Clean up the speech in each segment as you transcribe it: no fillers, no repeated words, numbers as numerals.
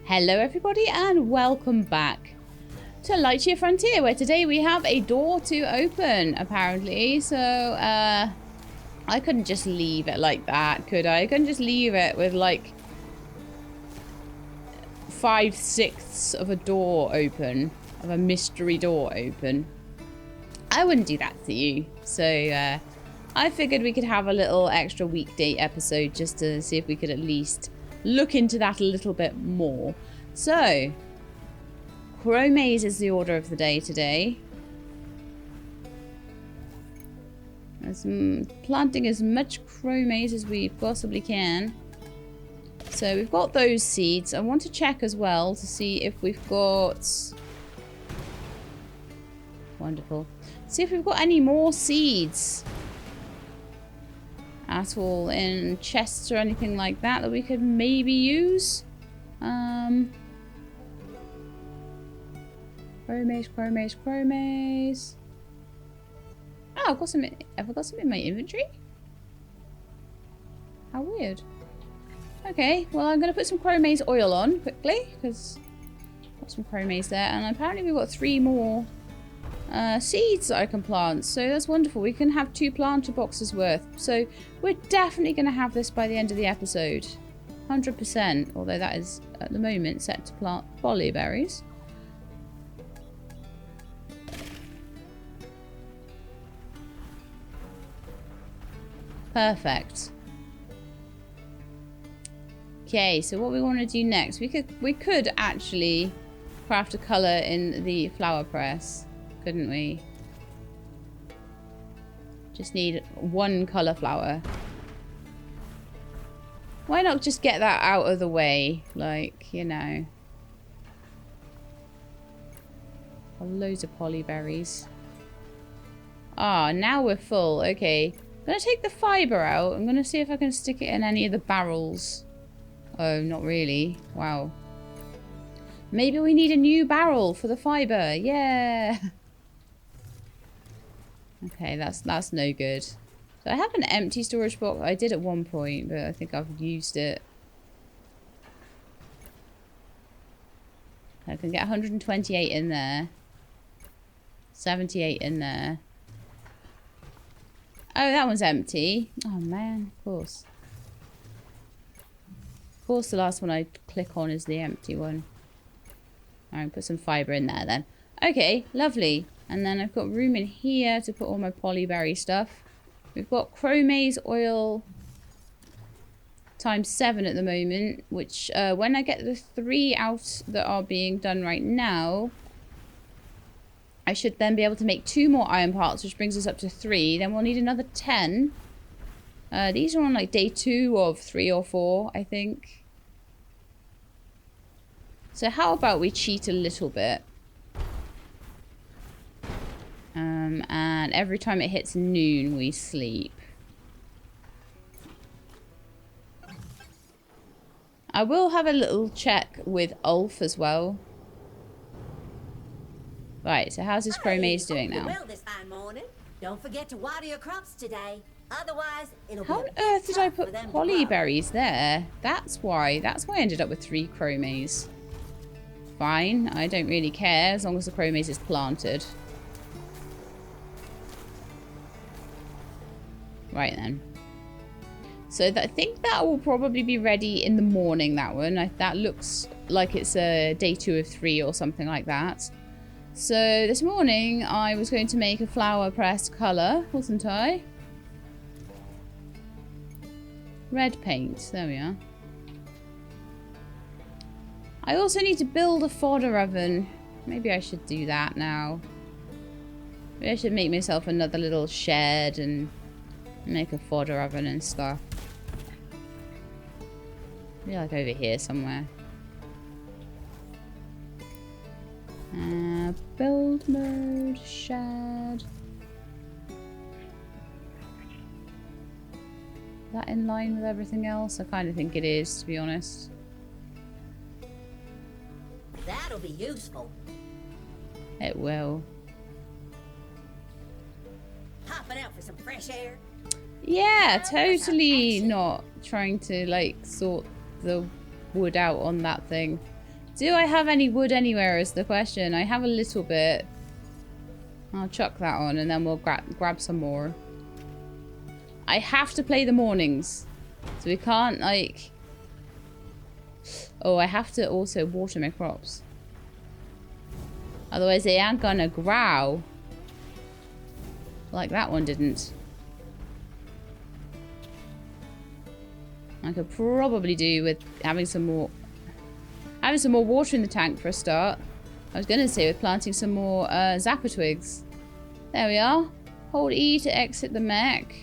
Hello everybody and welcome back to Lightyear Frontier, where today we have a door to open, apparently. So, I couldn't just leave it like that, could I? I couldn't just leave it with like 5/6 of a door open, of a mystery door open. I wouldn't do that to you. So, I figured we could have a little extra weekday episode just to see if we could at least look into that a little bit more. So, crow maze is the order of the day today. Planting as much crow maze as we possibly can. So we've got those seeds. I want to check as well to see if we've got... Wonderful. See if we've got any more seeds at all in chests or anything like that that we could maybe use. Crow maze, crow maze, crow maze. Oh, I've got some. Have I got some in my inventory? How weird. Okay, well I'm gonna put some crow maze oil on quickly because I've got some crow maze there, and apparently we've got 3 more seeds that I can plant. So that's wonderful. We can have 2 planter boxes worth. So we're definitely gonna have this by the end of the episode, 100%. Although that is at the moment set to plant bolly berries. Perfect. Okay, so what we want to do next, we could actually craft a colour in the flower press, couldn't we? Just need 1 colour flower. Why not just get that out of the way? Like, you know. Oh, loads of polyberries. Ah, now we're full. Okay. I'm going to take the fibre out. I'm going to see if I can stick it in any of the barrels. Oh, not really. Wow. Maybe we need a new barrel for the fibre. Yeah. Okay, that's no good. So I have an empty storage box. I did at one point, but I think I've used it. I can get 128 in there. 78 in there. Oh, that one's empty. Oh, man. Of course. Of course, the last one I click on is the empty one. Alright, put some fibre in there then. Okay, lovely. And then I've got room in here to put all my polyberry stuff. We've got crow maze oil ×7 at the moment, which when I get the 3 out that are being done right now, I should then be able to make 2 more iron parts, which brings us up to 3. Then we'll need another 10. These are on like day 2 of 3 or 4, I think. So how about we cheat a little bit? And every time it hits noon, we sleep. I will have a little check with Ulf as well. Right, so how's this crow maze doing now? Well this fine morning. Don't forget to water your crops today. Otherwise, it'll How on earth did I put polyberries there? That's why I ended up with 3 crow maze. Fine, I don't really care as long as the crow maze is planted. Right then. So I think that will probably be ready in the morning, that one. That looks like it's a day 2 of 3 or something like that. So this morning I was going to make a flower press colour, wasn't I? Red paint, there we are. I also need to build a fodder oven. Maybe I should do that now. Maybe I should make myself another little shed and make a fodder oven and stuff. Maybe like over here somewhere. Build mode, shed. Is that in line with everything else? I kind of think it is, to be honest. That'll be useful. It will. Popping out for some fresh air. Yeah, totally not trying to like sort the wood out on that thing. Do I have any wood anywhere is the question. I have a little bit. I'll chuck that on and then we'll grab some more. I have to play the mornings. So we can't, like... Oh, I have to also water my crops. Otherwise they aren't gonna grow. Like that one didn't. I could probably do with having some more water in the tank for a start. I was gonna say with planting some more zapper twigs. There we are. Hold E to exit the mech.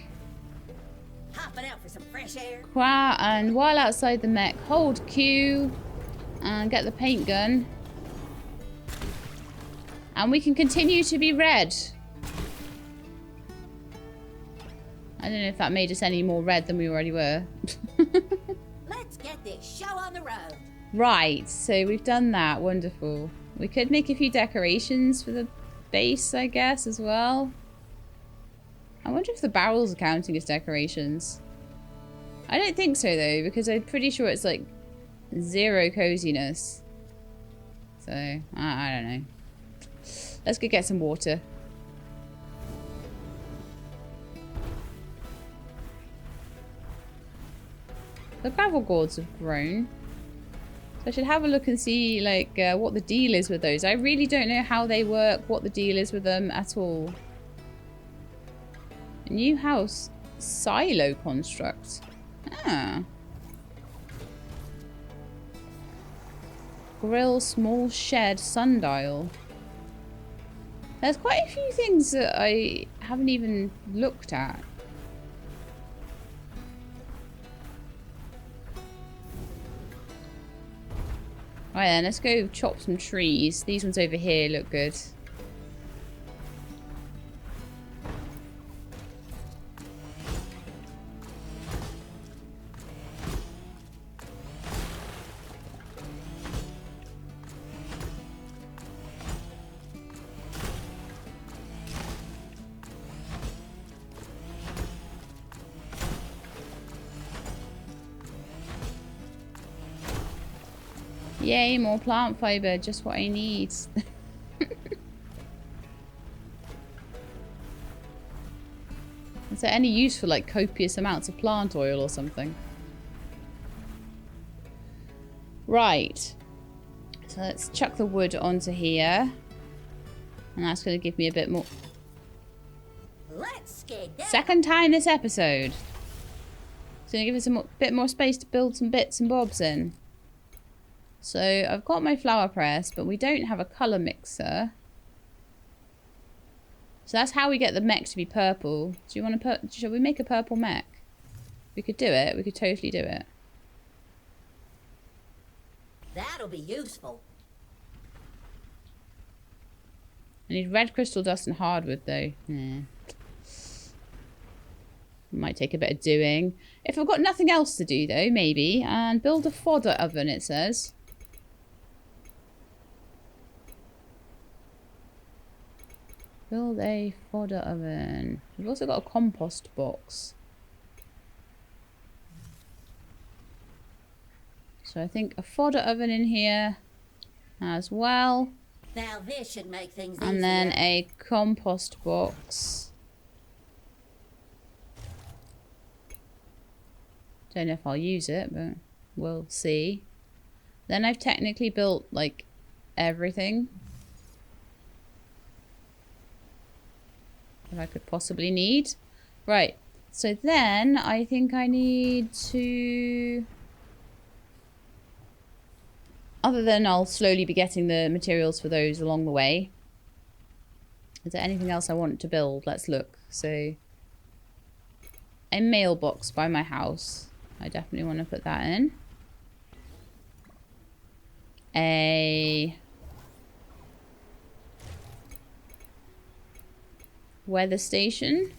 Hopping out for some fresh air. And while outside the mech, hold Q and get the paint gun. And we can continue to be red. I don't know if that made us any more red than we already were. Let's get this show on the road. Right, so we've done that. Wonderful. We could make a few decorations for the base, I guess, as well. I wonder if the barrels are counting as decorations. I don't think so, though, because I'm pretty sure it's, like, 0 coziness. So, I don't know. Let's go get some water. The gravel gourds have grown. So I should have a look and see, like, what the deal is with those. I really don't know how they work, what the deal is with them at all. A new house. Silo construct. Ah. Grill, small shed, sundial. There's quite a few things that I haven't even looked at. Right then, let's go chop some trees. These ones over here look good. Yay, more plant fiber, just what I need. Is there any use for like copious amounts of plant oil or something? Right. So let's chuck the wood onto here. And that's going to give me a bit more. Let's get down. Second time this episode. It's going to give us a bit more space to build some bits and bobs in. So I've got my flower press, but we don't have a colour mixer. So that's how we get the mech to be purple. Do you want to shall we make a purple mech? We could do it. We could totally do it. That'll be useful. I need red crystal dust and hardwood though. Nah. Might take a bit of doing. If I've got nothing else to do though, maybe. And build a fodder oven, it says. Build a fodder oven. We've also got a compost box. So I think a fodder oven in here as well. Now this should make things easier. And then a compost box. Don't know if I'll use it, but we'll see. Then I've technically built like everything that I could possibly need. Right, so then I think I need to... Other than I'll slowly be getting the materials for those along the way. Is there anything else I want to build? Let's look. So, a mailbox by my house. I definitely want to put that in. A weather station.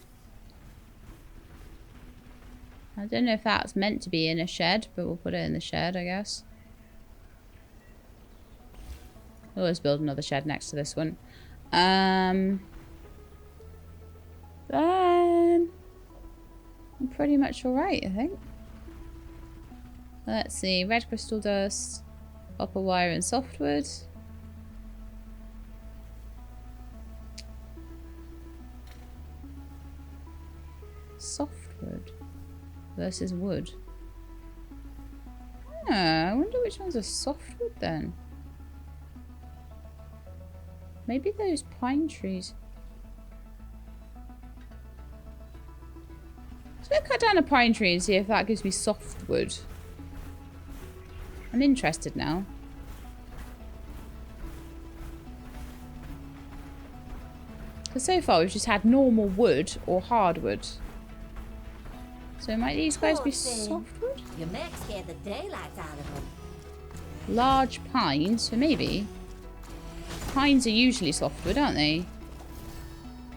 I don't know if that's meant to be in a shed, but we'll put it in the shed, I guess. We'll always build another shed next to this one. Then I'm pretty much alright, I think. Let's see, red crystal dust. Copper wire and softwood. Softwood versus wood. I wonder which one's a softwood then. Maybe those pine trees. So I'm gonna cut down a pine tree and see if that gives me softwood. I'm interested now. Because so far we've just had normal wood or hardwood. So might these guys be softwood? Your mech scared the daylights out of them. Large pines, so maybe. Pines are usually softwood, aren't they?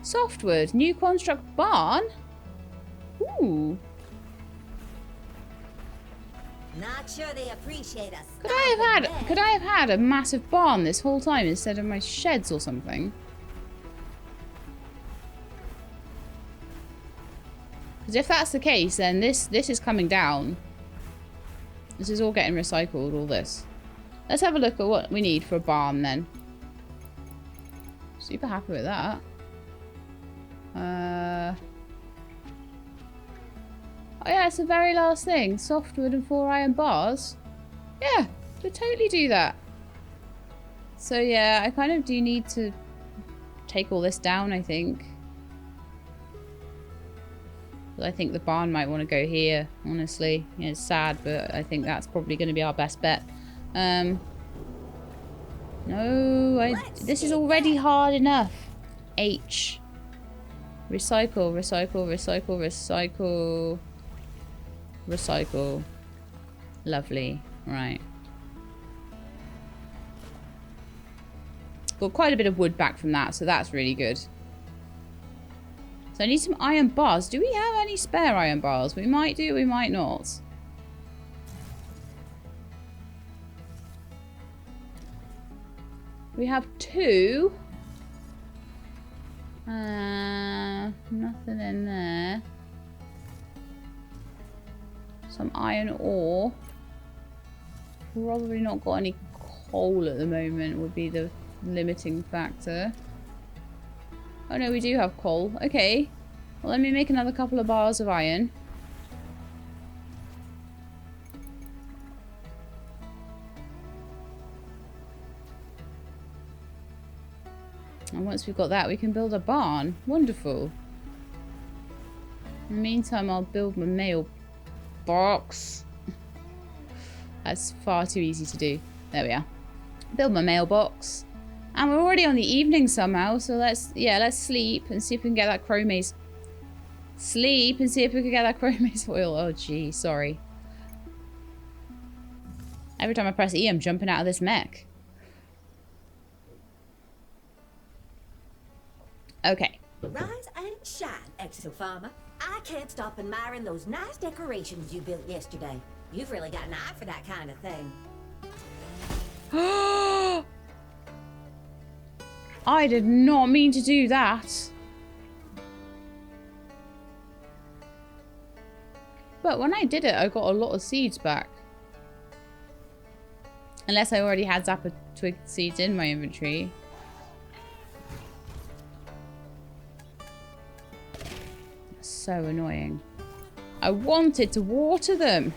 Softwood, new construct barn. Ooh. Not sure they appreciate us. Could I have had a massive barn this whole time instead of my sheds or something? Because if that's the case, then this is coming down. This is all getting recycled, all this. Let's have a look at what we need for a barn then. Super happy with that. Oh yeah, it's the very last thing. Softwood and 4 iron bars. Yeah, we'll totally do that. So yeah, I kind of do need to take all this down, I think. I think the barn might want to go here, honestly. Yeah, it's sad, but I think that's probably going to be our best bet. No, this is already hard enough. H. Recycle, recycle, recycle, recycle. Recycle. Lovely. Right. Got quite a bit of wood back from that, so that's really good. So I need some iron bars. Do we have any spare iron bars? We might do, we might not. We have 2. Nothing in there. Some iron ore. Probably not got any coal at the moment would be the limiting factor. Oh no, we do have coal. Okay. Well, let me make another couple of bars of iron. And once we've got that, we can build a barn. Wonderful. In the meantime, I'll build my mailbox. That's far too easy to do. There we are. Build my mailbox. And we're already on the evening somehow, so let's sleep and see if we can get that chromase. Sleep and see if we can get that chromase oil. Oh, gee, sorry. Every time I press E, I'm jumping out of this mech. Okay. Rise and shine, exo-farmer. I can't stop admiring those nice decorations you built yesterday. You've really got an eye for that kind of thing. I did not mean to do that. But when I did it, I got a lot of seeds back. Unless I already had Zappa twig seeds in my inventory. So annoying. I wanted to water them.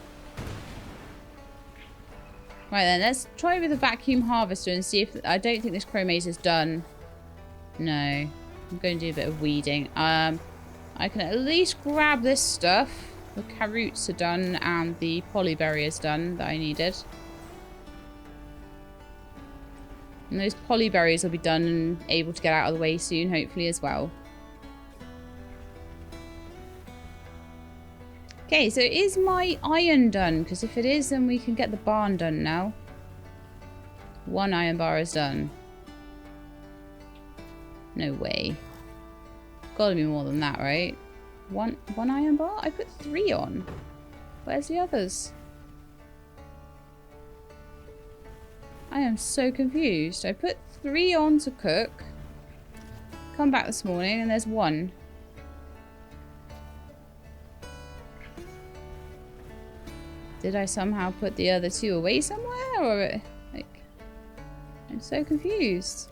Right then, let's try with a vacuum harvester and see if... I don't think this chromase is done. No. I'm going to do a bit of weeding. I can at least grab this stuff. The carrots are done and the polyberry is done that I needed. And those polyberries will be done and able to get out of the way soon, hopefully, as well. Okay, so is my iron done? Because if it is, then we can get the barn done now. 1 iron bar is done. No way. Gotta be more than that, right? One iron bar? I put 3 on. Where's the others? I am so confused. I put 3 on to cook. Come back this morning and there's 1. Did I somehow put the other 2 away somewhere? Or so confused.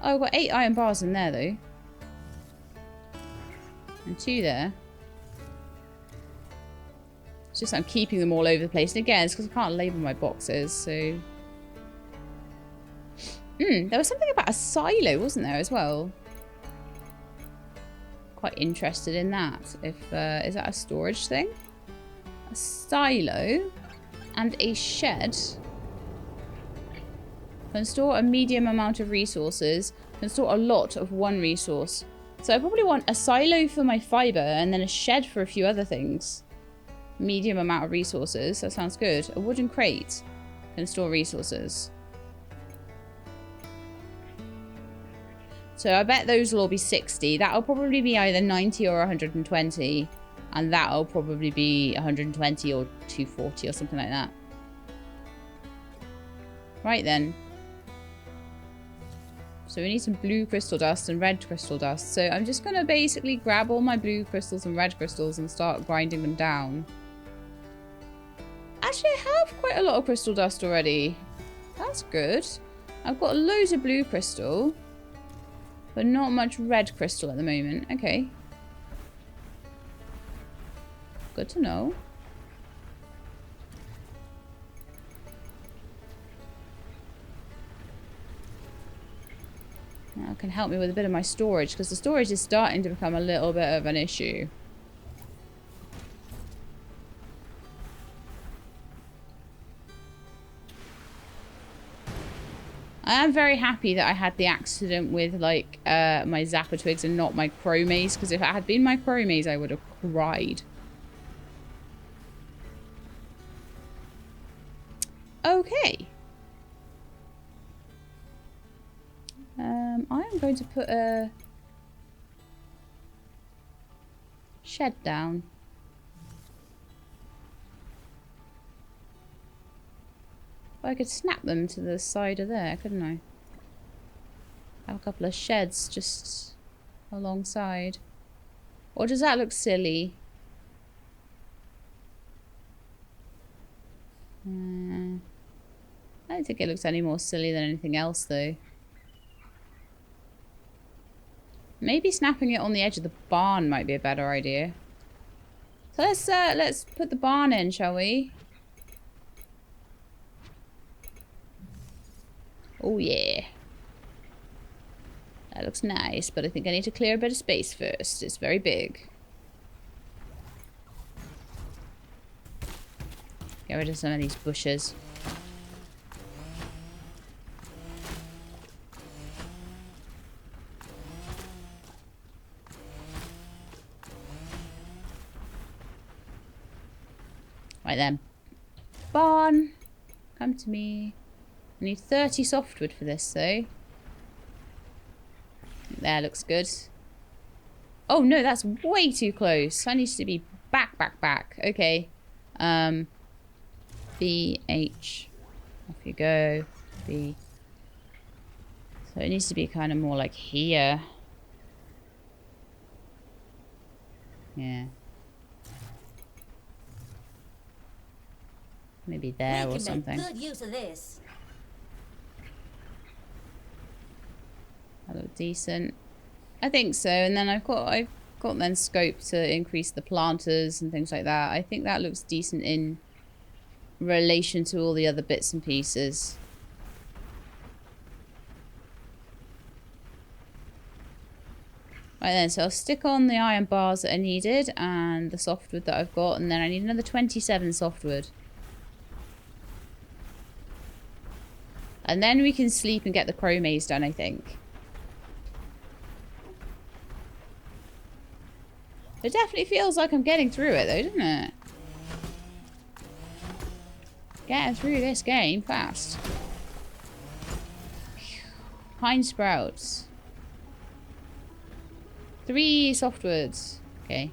Oh, I've got 8 iron bars in there, though. And 2 there. It's just I'm keeping them all over the place. And again, it's because I can't label my boxes, so... there was something about a silo, wasn't there, as well? Quite interested in that. If is that a storage thing? A silo and a shed. Can store a medium amount of resources. Can store a lot of one resource. So I probably want a silo for my fiber and then a shed for a few other things. Medium amount of resources. That sounds good. A wooden crate can store resources. So I bet those will all be 60. That'll probably be either 90 or 120. And that'll probably be 120 or 240 or something like that. Right then. So we need some blue crystal dust and red crystal dust. So I'm just going to basically grab all my blue crystals and red crystals and start grinding them down. Actually, I have quite a lot of crystal dust already. That's good. I've got loads of blue crystal. But not much red crystal at the moment. Okay. Good to know. That can help me with a bit of my storage, because the storage is starting to become a little bit of an issue. I am very happy that I had the accident with, like, my Zappa Twigs and not my Chromaze, because if it had been my Chromaze, I would have cried. Okay. I am going to put a shed down. I could snap them to the side of there, couldn't I? Have a couple of sheds just alongside. Or does that look silly? I don't think it looks any more silly than anything else, though. Maybe snapping it on the edge of the barn might be a better idea. So let's put the barn in, shall we? Oh yeah. That looks nice, but I think I need to clear a bit of space first. It's very big. Get rid of some of these bushes. Right then. Barn. Come to me. I need 30 softwood for this, though. There, looks good. Oh, no, that's way too close. I need to be back. Okay. B, H. Off you go. B. So it needs to be kind of more like here. Yeah. Maybe there or something. Make good use of this. That look decent. I think so. And then I've got then scope to increase the planters and things like that. I think that looks decent in relation to all the other bits and pieces. Right then, so I'll stick on the iron bars that I needed and the softwood that I've got, and then I need another 27 softwood. And then we can sleep and get the Chromaze done, I think. It definitely feels like I'm getting through it, though, doesn't it? Getting through this game fast. Pine sprouts. 3 softwoods. Okay.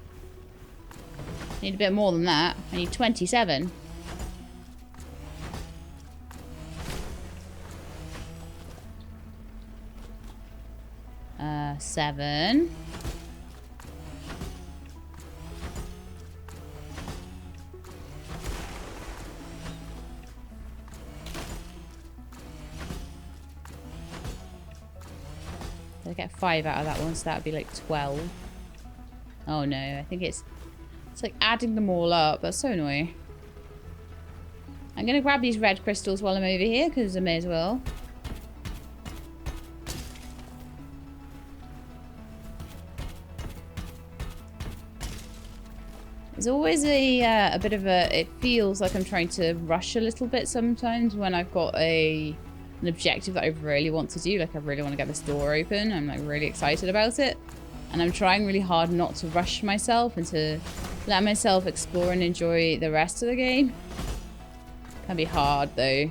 Need a bit more than that. I need 27. Seven. I get 5 out of that one, so that would be like 12. Oh no, I think it's like adding them all up. That's so annoying. I'm going to grab these red crystals while I'm over here, because I may as well. There's always a bit of a... It feels like I'm trying to rush a little bit sometimes when I've got an objective that I really want to do. Like, I really want to get this door open. I'm, like, really excited about it. And I'm trying really hard not to rush myself and to let myself explore and enjoy the rest of the game. Can be hard, though.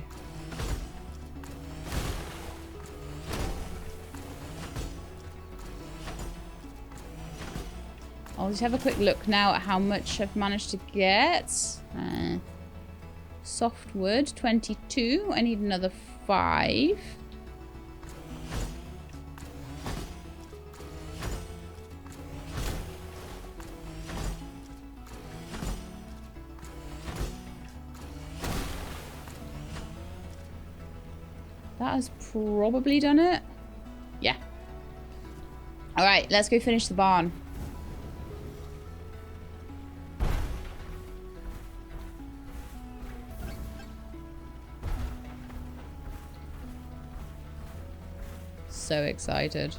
I'll just have a quick look now at how much I've managed to get. Softwood, 22. I need another 5. That has probably done it. Yeah. Alright, let's go finish the barn. So excited.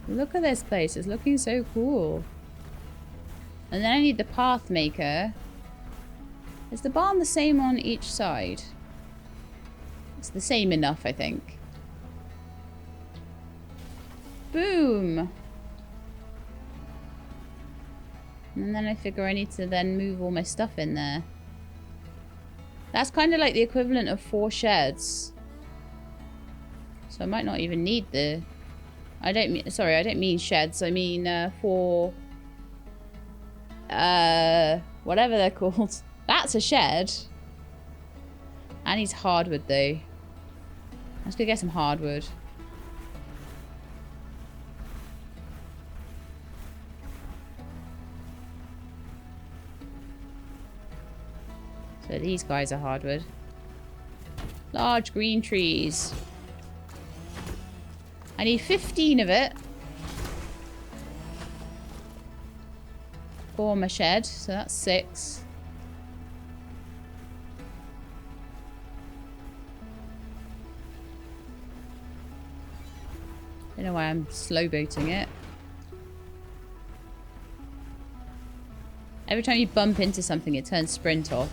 Look at this place. It's looking so cool. And then I need the path maker. Is the barn the same on each side? It's the same enough, I think. Boom! And then I figure I need to then move all my stuff in there. That's kind of like the equivalent of 4 sheds. So I might not even need the... Sorry, I don't mean sheds. I mean 4... whatever they're called. That's a shed. I need hardwood, though. Let's go get some hardwood. So these guys are hardwood. Large green trees. I need 15 of it. For my shed. So that's 6. I don't know why I'm slow boating it. Every time you bump into something, it turns sprint off.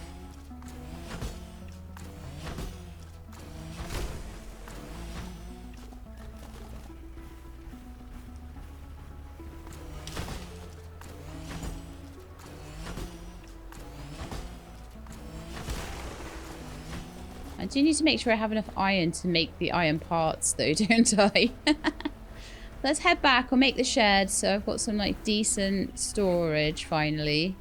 I do need to make sure I have enough iron to make the iron parts, though, don't I? Let's head back. I'll make the shed, so I've got some, like, decent storage, finally.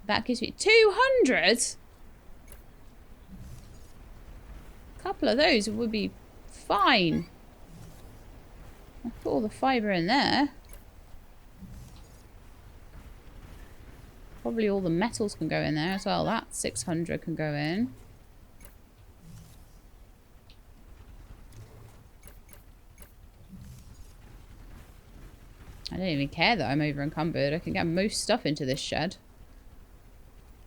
That gives me 200? A couple of those would be fine. I'll put all the fibre in there. Probably all the metals can go in there as well. That 600 can go in. I don't even care that I'm over encumbered. I can get most stuff into this shed.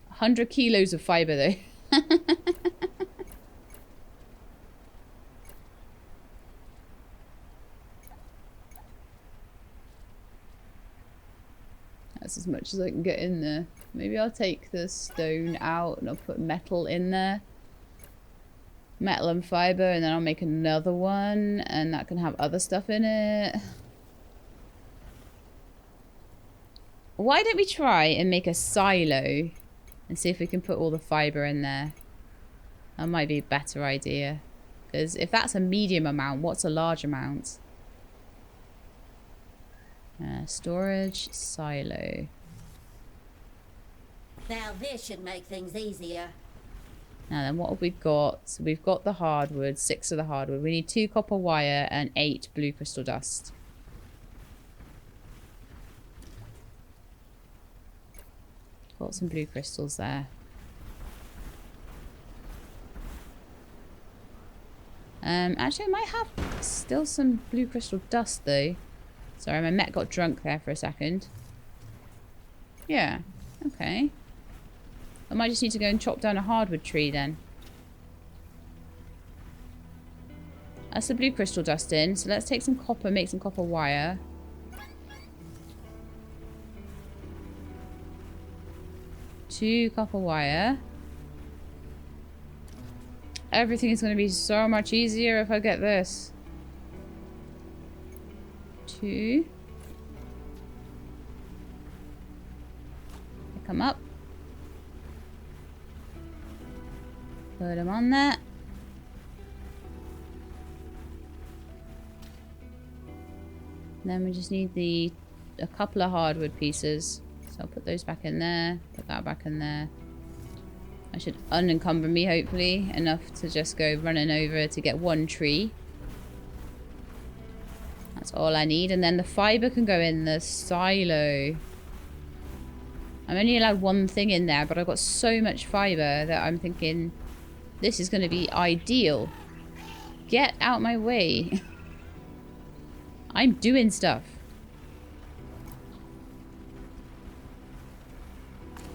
100 kilos of fibre though. That's as much as I can get in there. Maybe I'll take the stone out and I'll put metal in there. Metal and fibre, and then I'll make another one and that can have other stuff in it. Why don't we try and make a silo and see if we can put all the fibre in there? That might be a better idea. Because if that's a medium amount, what's a large amount? Storage, silo. Now this should make things easier. Now then, what have we got? So we've got the hardwood, 6 of the hardwood. We need 2 copper wire and 8 blue crystal dust. Got some blue crystals there. Actually, I might have still some blue crystal dust, though. Sorry, my mech got drunk there for a second. Yeah, okay. I might just need to go and chop down a hardwood tree, then. That's the blue crystal dust in. So let's take some copper, make some copper wire. Two copper wire. Everything is going to be so much easier if I get this. 2. They come up. Put them on there. Then we just need a couple of hardwood pieces. So I'll put those back in there. Put that back in there. I should unencumber me, hopefully, enough to just go running over to get 1 tree. That's all I need. And then the fiber can go in the silo. I'm only allowed 1 thing in there, but I've got so much fiber that I'm thinking this is going to be ideal. Get out my way. I'm doing stuff.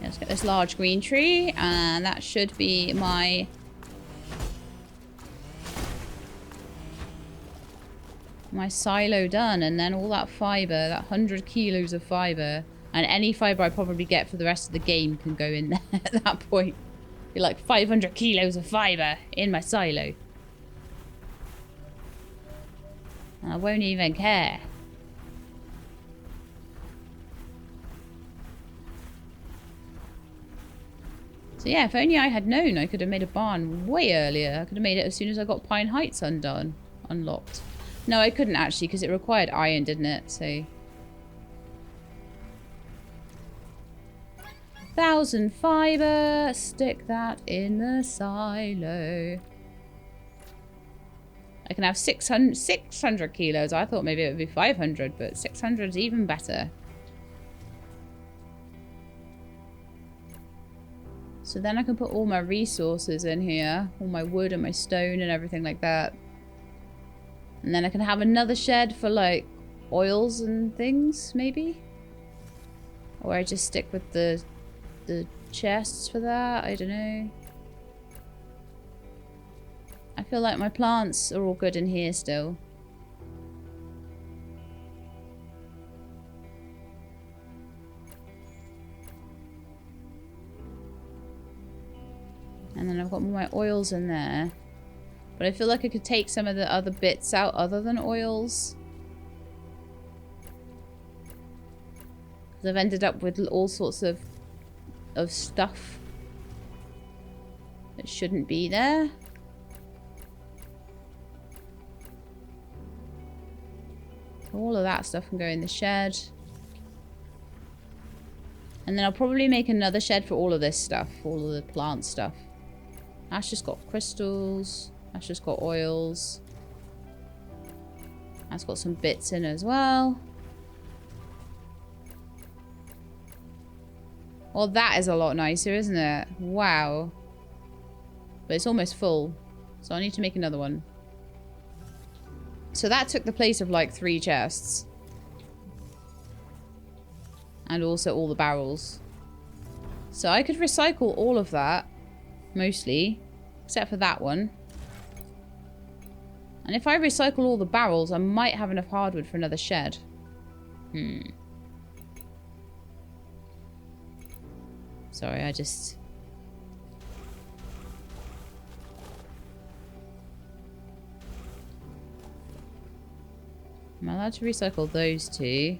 Let's get this large green tree, and that should be my silo done. And then all that fiber, that 100 kilos of fiber, and any fiber I probably get for the rest of the game can go in there at that point. Be like 500 kilos of fiber in my silo. I won't even care. So yeah, if only I had known, I could have made a barn way earlier. I could have made it as soon as I got Pine Heights unlocked. No, I couldn't actually, because it required iron, didn't it? So 1,000 fiber. Stick that in the silo. I can have 600 kilos. I thought maybe it would be 500, but 600 is even better. So then I can put all my resources in here. All my wood and my stone and everything like that. And then I can have another shed for like oils and things, maybe? Or I just stick with the chests for that. I don't know. I feel like my plants are all good in here still. And then I've got my oils in there. But I feel like I could take some of the other bits out other than oils. Because I've ended up with all sorts of stuff that shouldn't be there. All of that stuff can go in the shed. And then I'll probably make another shed for all of this stuff. All of the plant stuff. That's just got crystals. That's just got oils. That's got some bits in as well. Well, that is a lot nicer, isn't it? Wow. But it's almost full. So I need to make another one. So that took the place of like 3 chests. And also all the barrels. So I could recycle all of that. Mostly. Except for that one. And if I recycle all the barrels, I might have enough hardwood for another shed. Sorry, I just... I'm allowed to recycle those 2.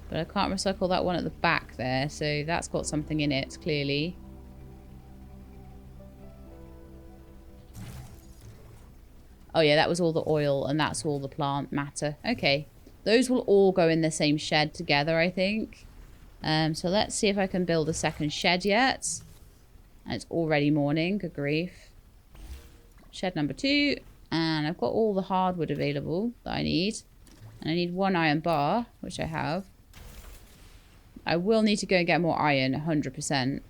But I can't recycle that one at the back there. So that's got something in it, clearly. Oh yeah, that was all the oil and that's all the plant matter. Okay. Those will all go in the same shed together, I think. So let's see if I can build a second shed yet. And it's already morning. Good grief. Shed number 2. And I've got all the hardwood available that I need. And I need 1 iron bar, which I have. I will need to go and get more iron, 100%.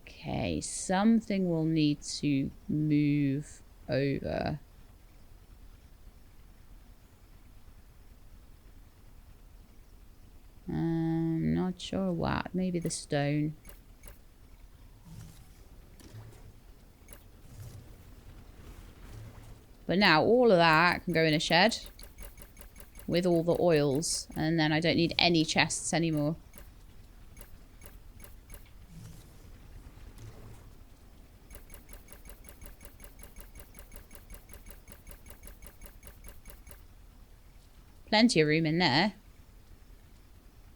Okay, something will need to move over. Not sure what. Maybe the stone. But now all of that can go in a shed with all the oils. And then I don't need any chests anymore. Plenty of room in there.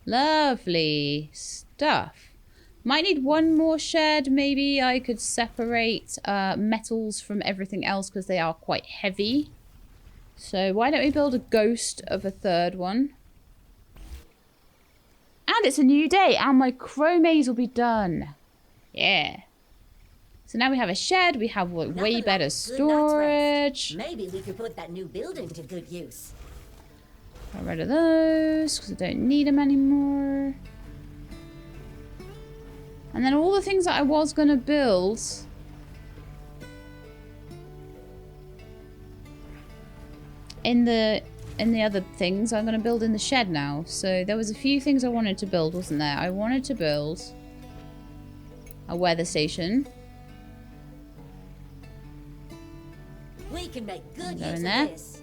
Lovely stuff. Might need 1 more shed. Maybe I could separate metals from everything else because they are quite heavy. So why don't we build a ghost of a 3rd one? And it's a new day and my chromase will be done. Yeah. So now we have a shed. We have like, way better storage. Maybe we could put that new building to good use. Got rid of those because I don't need them anymore. And then all the things that I was going to build. In the other things, I'm going to build in the shed now. So there was a few things I wanted to build, wasn't there? I wanted to build a weather station. We can make good Go use in of there. this.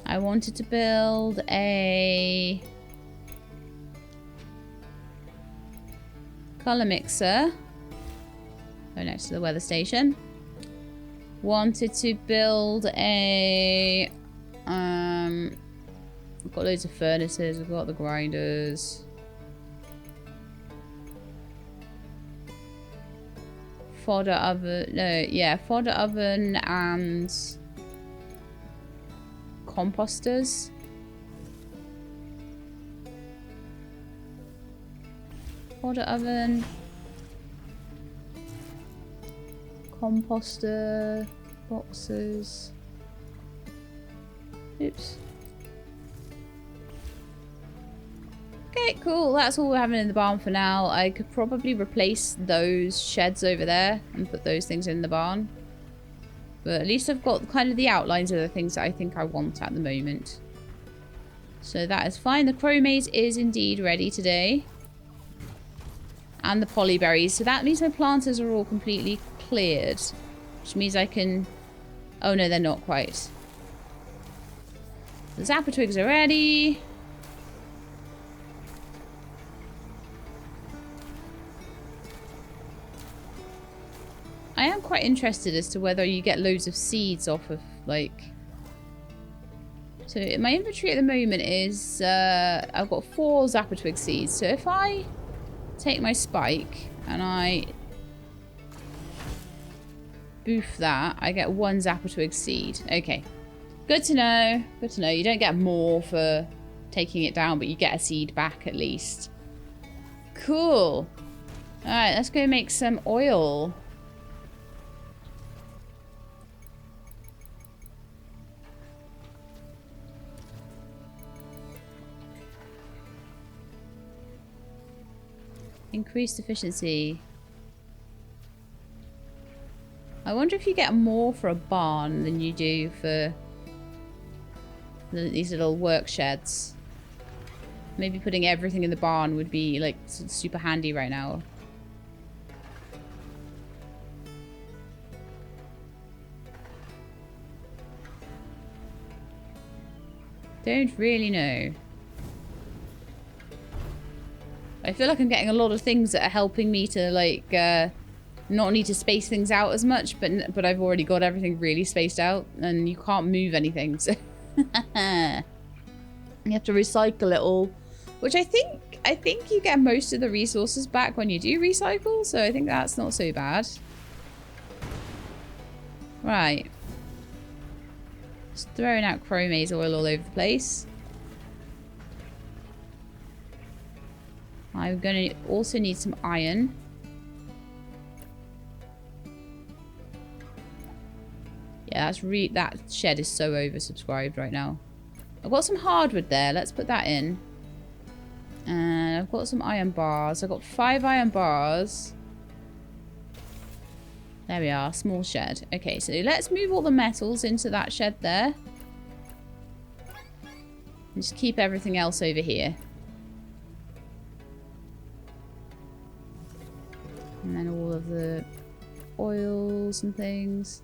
I wanted to build a color mixer. Go next to the weather station. Wanted to build a we've got loads of furnaces, we've got the grinders. Fodder oven, no, yeah, fodder oven and composters. Fodder oven. Composter boxes. Oops. Okay, cool. That's all we're having in the barn for now. I could probably replace those sheds over there and put those things in the barn. But at least I've got kind of the outlines of the things that I think I want at the moment. So that is fine. The chromase is indeed ready today. And the polyberries. So that means my planters are all completely cleared. Which means I can... Oh no, they're not quite. The zapper twigs are ready. I am quite interested as to whether you get loads of seeds off of, like... So my inventory at the moment is... I've got 4 zapper twig seeds. So if I take my spike and I boof that, I get 1 zapper twig seed. Okay. Good to know. Good to know. You don't get more for taking it down, but you get a seed back at least. Cool. Alright, let's go make some oil. Increased efficiency. I wonder if you get more for a barn than you do for these little work sheds. Maybe putting everything in the barn would be like super handy right now. Don't really know. I feel like I'm getting a lot of things that are helping me to like not need to space things out as much, but I've already got everything really spaced out and you can't move anything, so you have to recycle it all, which I think you get most of the resources back when you do recycle, so I think that's not so bad. Right. Just throwing out chromase oil all over the place. I'm going to also need some iron. Yeah, that shed is so oversubscribed right now. I've got some hardwood there. Let's put that in. And I've got some iron bars. I've got 5 iron bars. There we are. Small shed. Okay, so let's move all the metals into that shed there. And just keep everything else over here. And then all of the oils and things.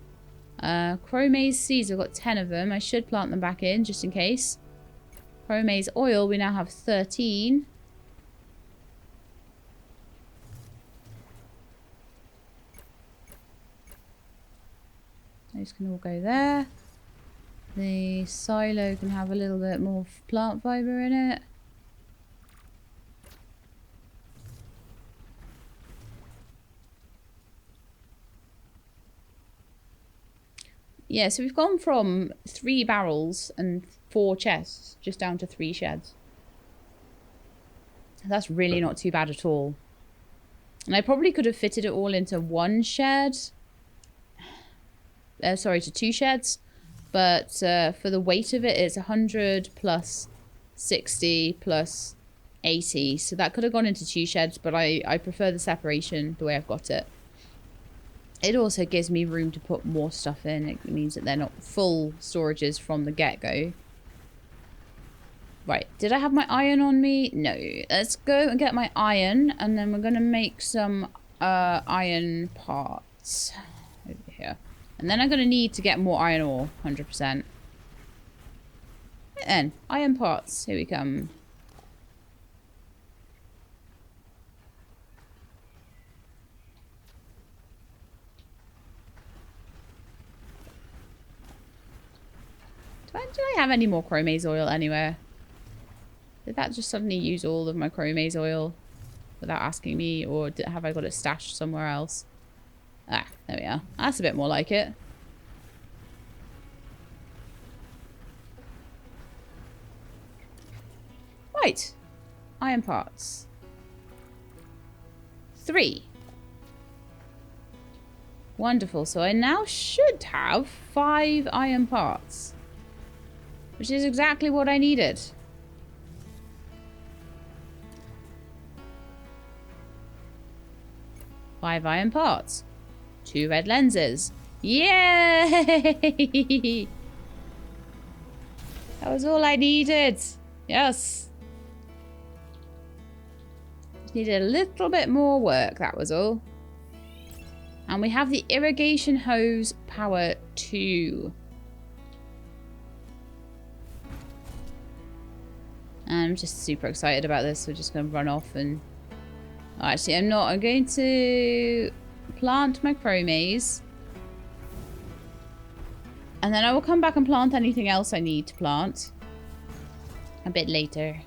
Chromase seeds, I've got 10 of them. I should plant them back in just in case. Chromase oil, we now have 13. Those can all go there. The silo can have a little bit more plant fiber in it. Yeah, so we've gone from 3 barrels and 4 chests just down to 3 sheds. That's really not too bad at all. And I probably could have fitted it all into 1 shed. Sorry, to 2 sheds. But for the weight of it, it's 100 plus 60 plus 80. So that could have gone into 2 sheds, but I prefer the separation the way I've got it. It also gives me room to put more stuff in. It means that they're not full storages from the get-go. Right, did I have my iron on me? No. Let's go and get my iron, and then we're going to make some iron parts over here. And then I'm going to need to get more iron ore, 100%. Right then, iron parts. Here we come. Do I have any more chromase oil anywhere? Did that just suddenly use all of my chromase oil without asking me? Or have I got it stashed somewhere else? Ah, there we are. That's a bit more like it. Right. Iron parts. 3. Wonderful. So I now should have 5 iron parts. Which is exactly what I needed. Five iron parts. 2 red lenses. Yay! That was all I needed. Yes. Just needed a little bit more work, that was all. And we have the irrigation hose power 2. I'm just super excited about this. We're just going to run off and... Oh, actually, I'm not. I'm going to plant my chromase. And then I will come back and plant anything else I need to plant. A bit later.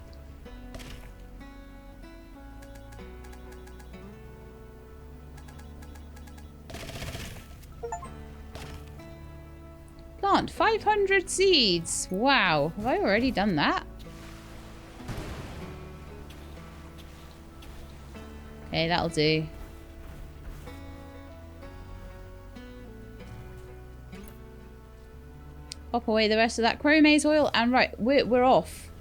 Plant 500 seeds. Wow. Have I already done that? Okay, that'll do. Pop away the rest of that chromase oil. And right, we're off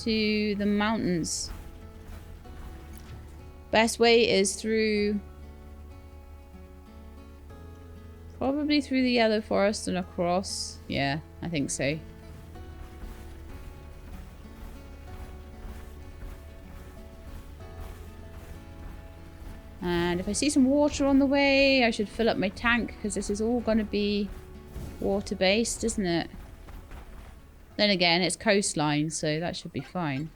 to the mountains. Best way is through... Probably through the yellow forest and across. Yeah, I think so. And if I see some water on the way, I should fill up my tank, because this is all going to be water-based, isn't it? Then again, it's coastline, so that should be fine.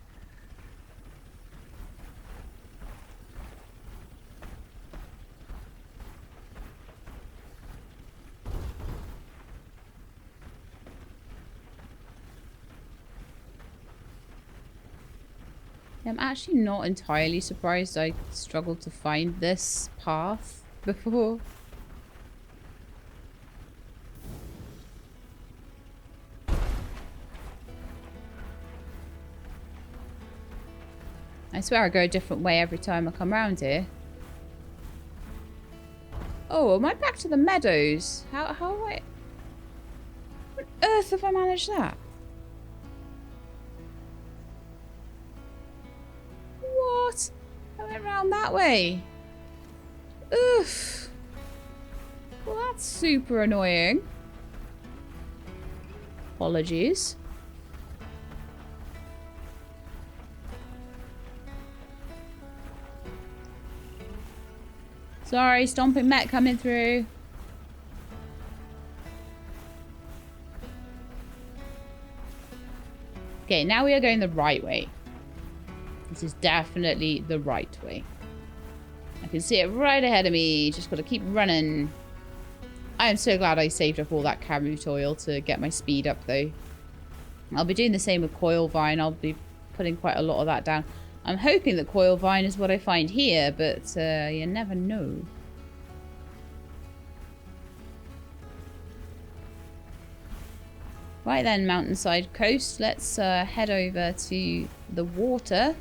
I'm actually not entirely surprised I struggled to find this path before. I swear I go a different way every time I come around here. Oh, am I back to the meadows? How have I... What on earth have I managed that? What? I went round that way. Oof. Well, that's super annoying. Apologies. Sorry, stomping mech coming through. Okay, now we are going the right way. This is definitely the right way. I can see it right ahead of me. Just got to keep running. I am so glad I saved up all that Kamut oil to get my speed up, though. I'll be doing the same with coil vine. I'll be putting quite a lot of that down. I'm hoping that coil vine is what I find here, but you never know. Right then, mountainside coast. Let's head over to the water.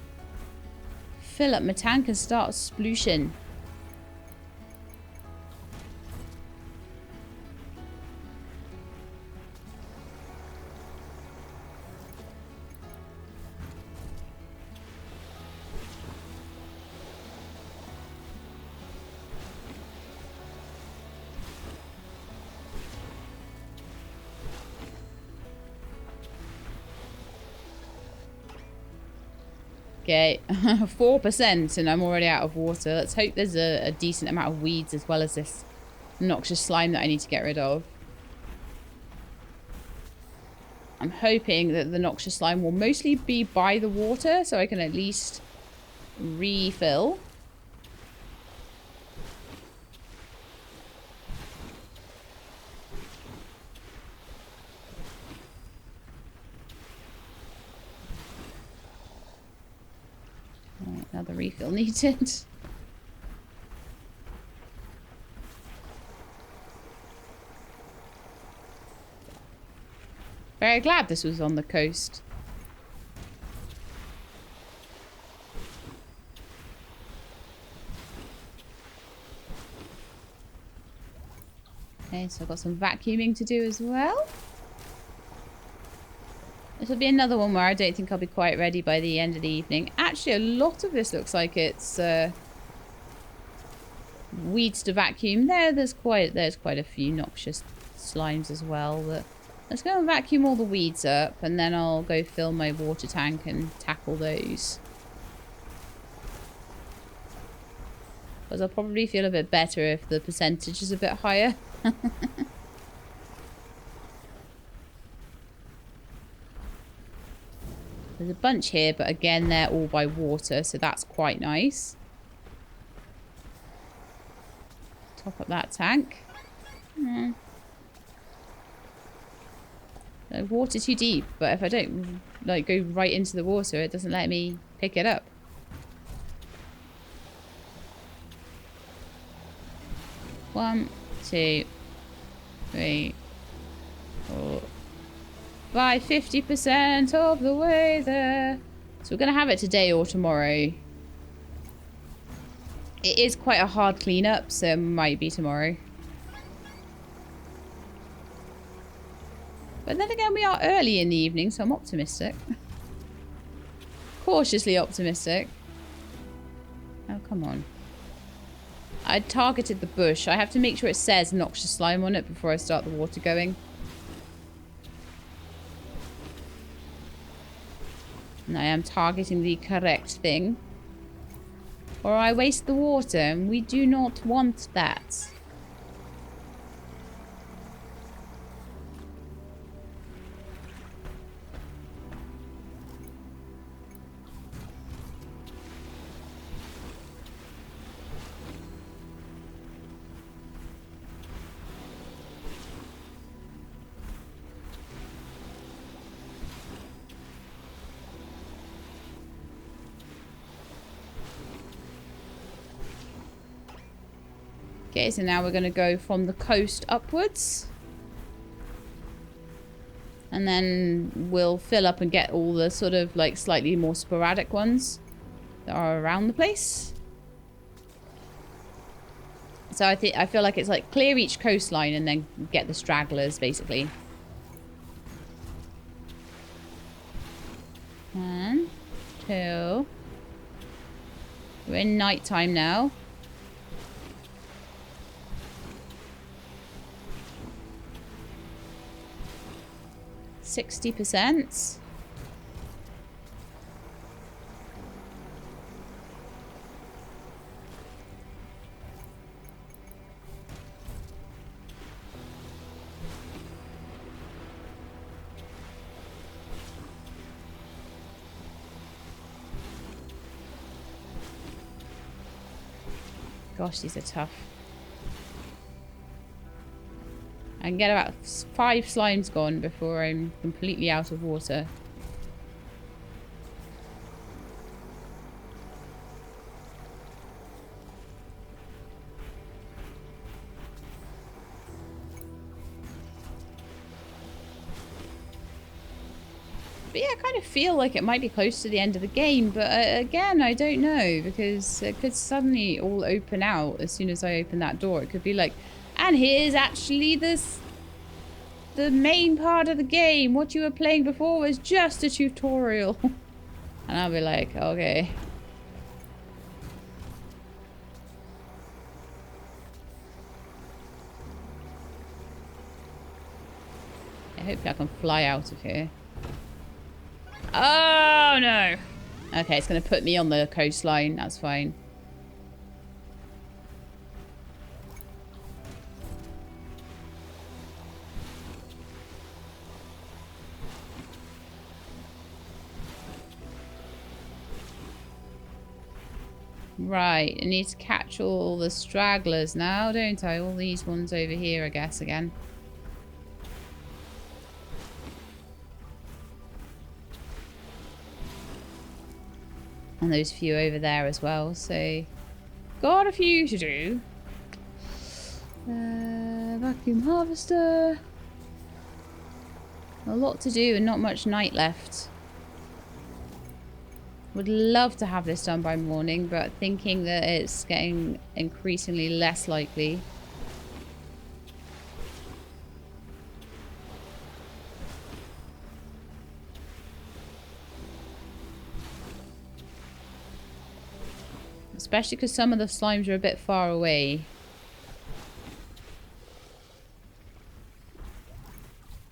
Fill up my tank and start splooshin'. Okay, 4% and I'm already out of water. Let's hope there's a decent amount of weeds as well as this noxious slime that I need to get rid of. I'm hoping that the noxious slime will mostly be by the water so I can at least refill. Right, another refill needed. Very glad this was on the coast. Okay, so I've got some vacuuming to do as well. This will be another one where I don't think I'll be quite ready by the end of the evening. Actually, a lot of this looks like it's weeds to vacuum. There's quite a few noxious slimes as well. But let's go and vacuum all the weeds up, and then I'll go fill my water tank and tackle those. Because I'll probably feel a bit better if the percentage is a bit higher. There's a bunch here, but again, they're all by water, so that's quite nice. Top up that tank. The water too deep, but if I don't like go right into the water, it doesn't let me pick it up. One, 2, 3, 4. By 50% of the way there. So we're going to have it today or tomorrow. It is quite a hard cleanup, so it might be tomorrow. But then again, we are early in the evening, so I'm optimistic. Cautiously optimistic. Oh, come on. I targeted the bush. I have to make sure it says noxious slime on it before I start the water going. And I am targeting the correct thing. Or I waste the water, and we do not want that. Okay, so now we're going to go from the coast upwards. And then we'll fill up and get all the sort of like slightly more sporadic ones. that are around the place. So I feel like it's like clear each coastline and then get the stragglers, basically. 1, 2. We're in nighttime now. %60. Gosh, these are tough. I can get about 5 slimes gone before I'm completely out of water. But yeah, I kind of feel like it might be close to the end of the game, but again, I don't know, because it could suddenly all open out as soon as I open that door. It could be like, and here's actually the main part of the game. What you were playing before was just a tutorial. And I'll be like, okay. I hope I can fly out of here. Oh, no. Okay, it's going to put me on the coastline. That's fine. Right, I need to catch all the stragglers now, don't I? All these ones over here, I guess, again. And those few over there as well, so got a few to do. Vacuum harvester. A lot to do and not much night left. Would love to have this done by morning, but thinking that it's getting increasingly less likely. Especially because some of the slimes are a bit far away.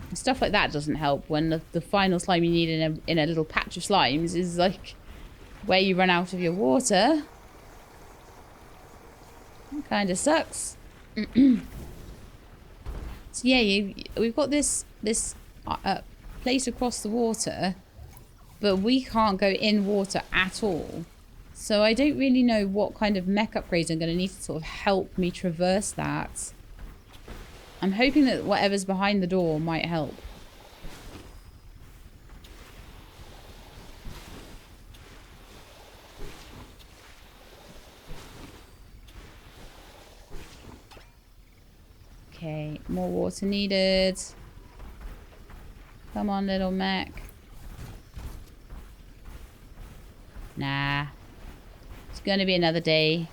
And stuff like that doesn't help when the final slime you need in a little patch of slimes is like where you run out of your water. Kind of sucks. So yeah, we've got this place across the water, but we can't go in water at all. So I don't really know what kind of mech upgrades I'm going to need to sort of help me traverse that. I'm hoping that whatever's behind the door might help. Okay, more water needed. Come on, little mech. Nah. It's gonna be another day.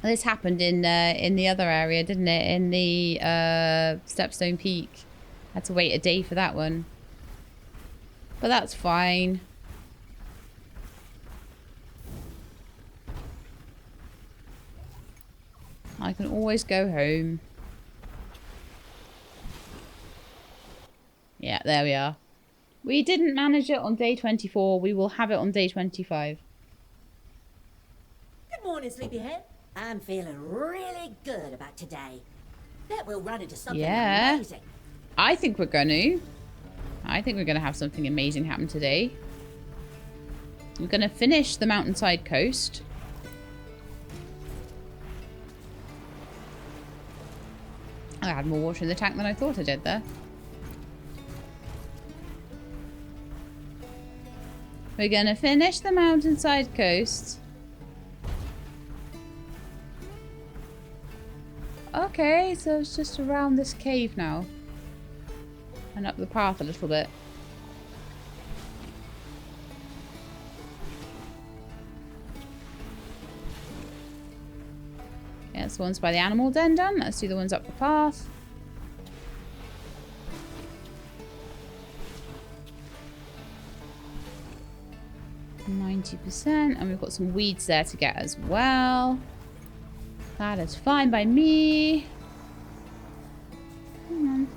This happened in the other area, didn't it? In the Stepstone Peak. Had to wait a day for that one. But that's fine. I can always go home. Yeah, there we are. We didn't manage it on day 24. We will have it on day 25. Good morning, sleepyhead. I'm feeling really good about today. Bet we'll run into something amazing. I think we're gonna. I think we're gonna have something amazing happen today. We're gonna finish the mountainside coast. I had more water in the tank than I thought I did there. We're gonna finish the mountainside coast. Okay, so it's just around this cave now. And up the path a little bit. That's the ones by the animal den done. Let's do the ones up the path. %, and we've got some weeds there to get as well. That is fine by me. Come on.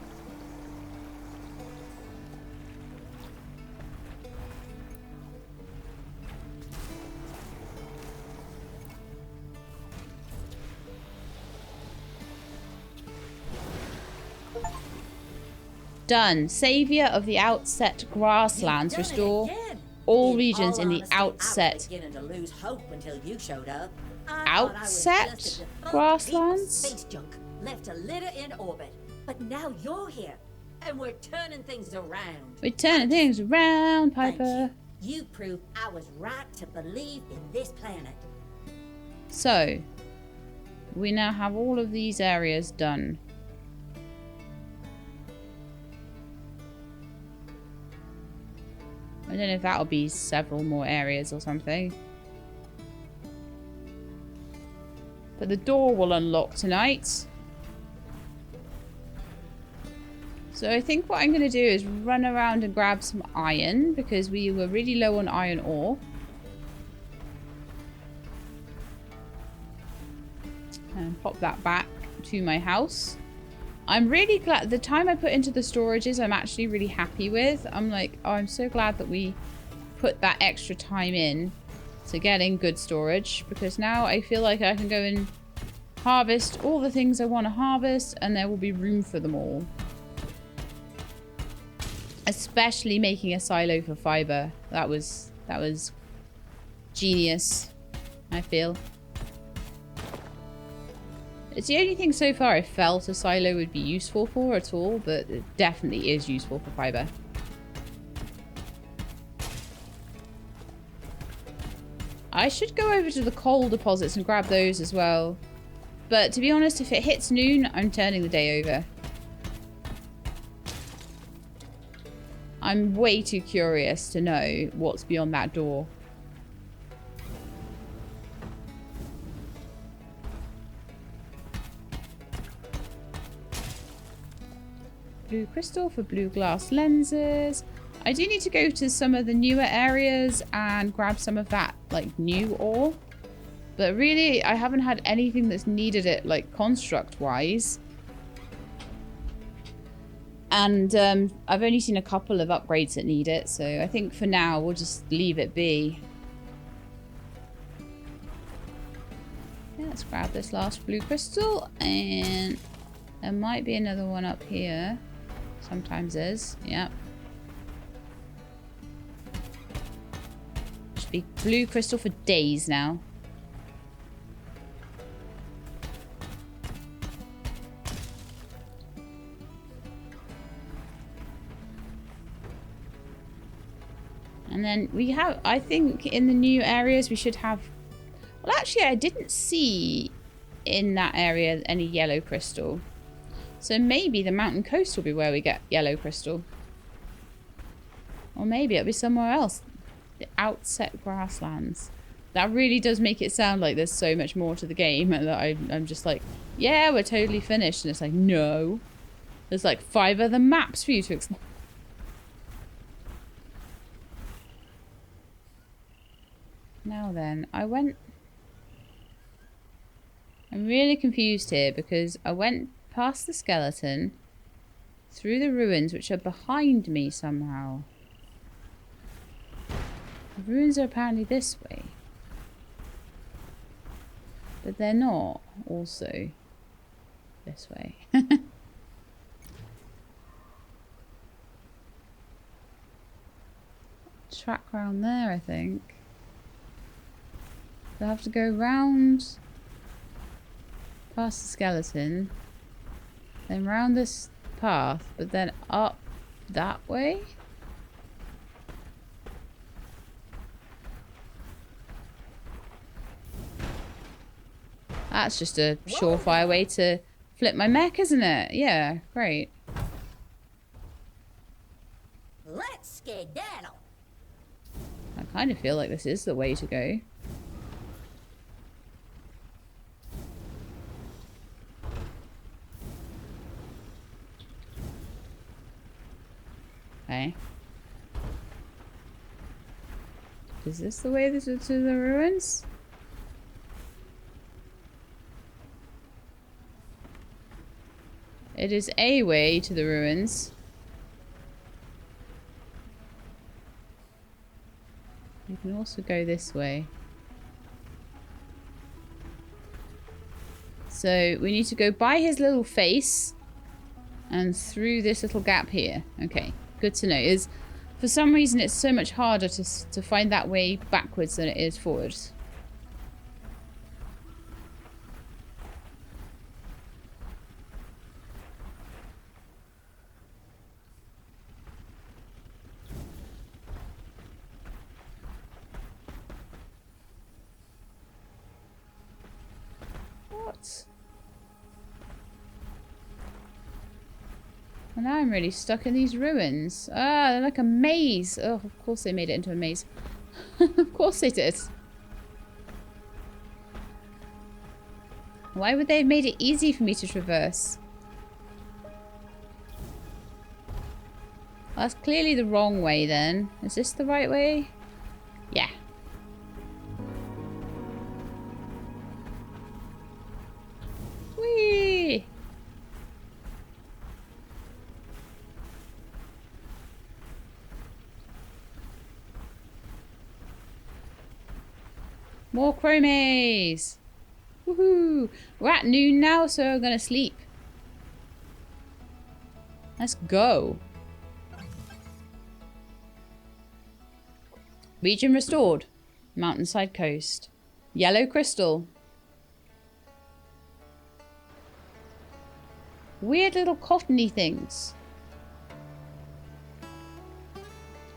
Done. Savior of the outset grasslands. Restore all regions in the outset. Outset grasslands? Space junk left a litter in orbit. But now you're here. And we're turning things around. We're turning things around, Piper. You proved I was right to believe in this planet. So, we now have all of these areas done. I don't know if that'll be several more areas or something. But the door will unlock tonight. So I think what I'm going to do is run around and grab some iron, because we were really low on iron ore. And pop that back to my house. I'm really glad the time I put into the storages, I'm actually really happy with. I'm like, oh, I'm so glad that we put that extra time in to getting good storage, because now I feel like I can go and harvest all the things I want to harvest, and there will be room for them all. Especially making a silo for fiber. That was genius, I feel. It's the only thing so far I felt a silo would be useful for at all, but it definitely is useful for fiber. I should go over to the coal deposits and grab those as well. But to be honest, if it hits noon, I'm turning the day over. I'm way too curious to know what's beyond that door. Blue crystal for blue glass lenses. I do need to go to some of the newer areas and grab some of that, like, new ore. But really, I haven't had anything that's needed it, like, construct-wise. And I've only seen a couple of upgrades that need it, so I think for now we'll just leave it be. Okay, let's grab this last blue crystal, and there might be another one up here. Sometimes is, yep. Should be blue crystal for days now. And then we have, I think in the new areas we should have, well actually I didn't see in that area any yellow crystal. So maybe the mountain coast will be where we get yellow crystal. Or maybe it'll be somewhere else. The outset grasslands. That really does make it sound like there's so much more to the game, and that I'm just like, yeah, we're totally finished. And it's like, no. There's like 5 other maps for you to explore. Now then, I'm really confused here, because I went past the skeleton, through the ruins, which are behind me somehow. The ruins are apparently this way. But they're not also this way. Track round there, I think. So I have to go round past the skeleton, then round this path, but then up that way? That's just a surefire way to flip my mech, isn't it? Yeah, great. Let's skedaddle. I kind of feel like this is the way to go. Okay. Is this the way to the ruins? It is a way to the ruins. You can also go this way. So we need to go by his little face and through this little gap here. Okay, good to know. For some reason it's so much harder to find that way backwards than it is forwards. What? And now I'm really stuck in these ruins. Ah, they're like a maze. Oh, of course they made it into a maze. Of course they did. Why would they have made it easy for me to traverse? That's clearly the wrong way then. Is this the right way? Yeah. Whee! More chromies! Woohoo! We're at noon now, so we're gonna sleep. Let's go. Region restored. Mountainside coast. Yellow crystal. Weird little cottony things.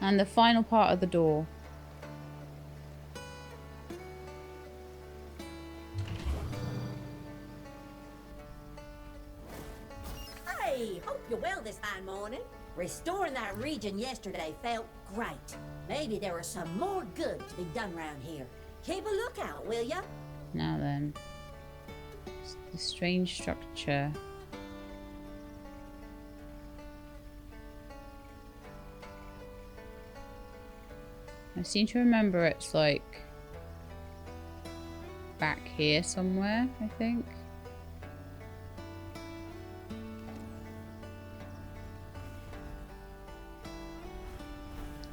And the final part of the door. Hey, hope you're well this fine morning. Restoring that region yesterday felt great. Maybe there was some more good to be done around here. Keep a lookout, will ya? Now then. The strange structure. I seem to remember it's like back here somewhere, I think.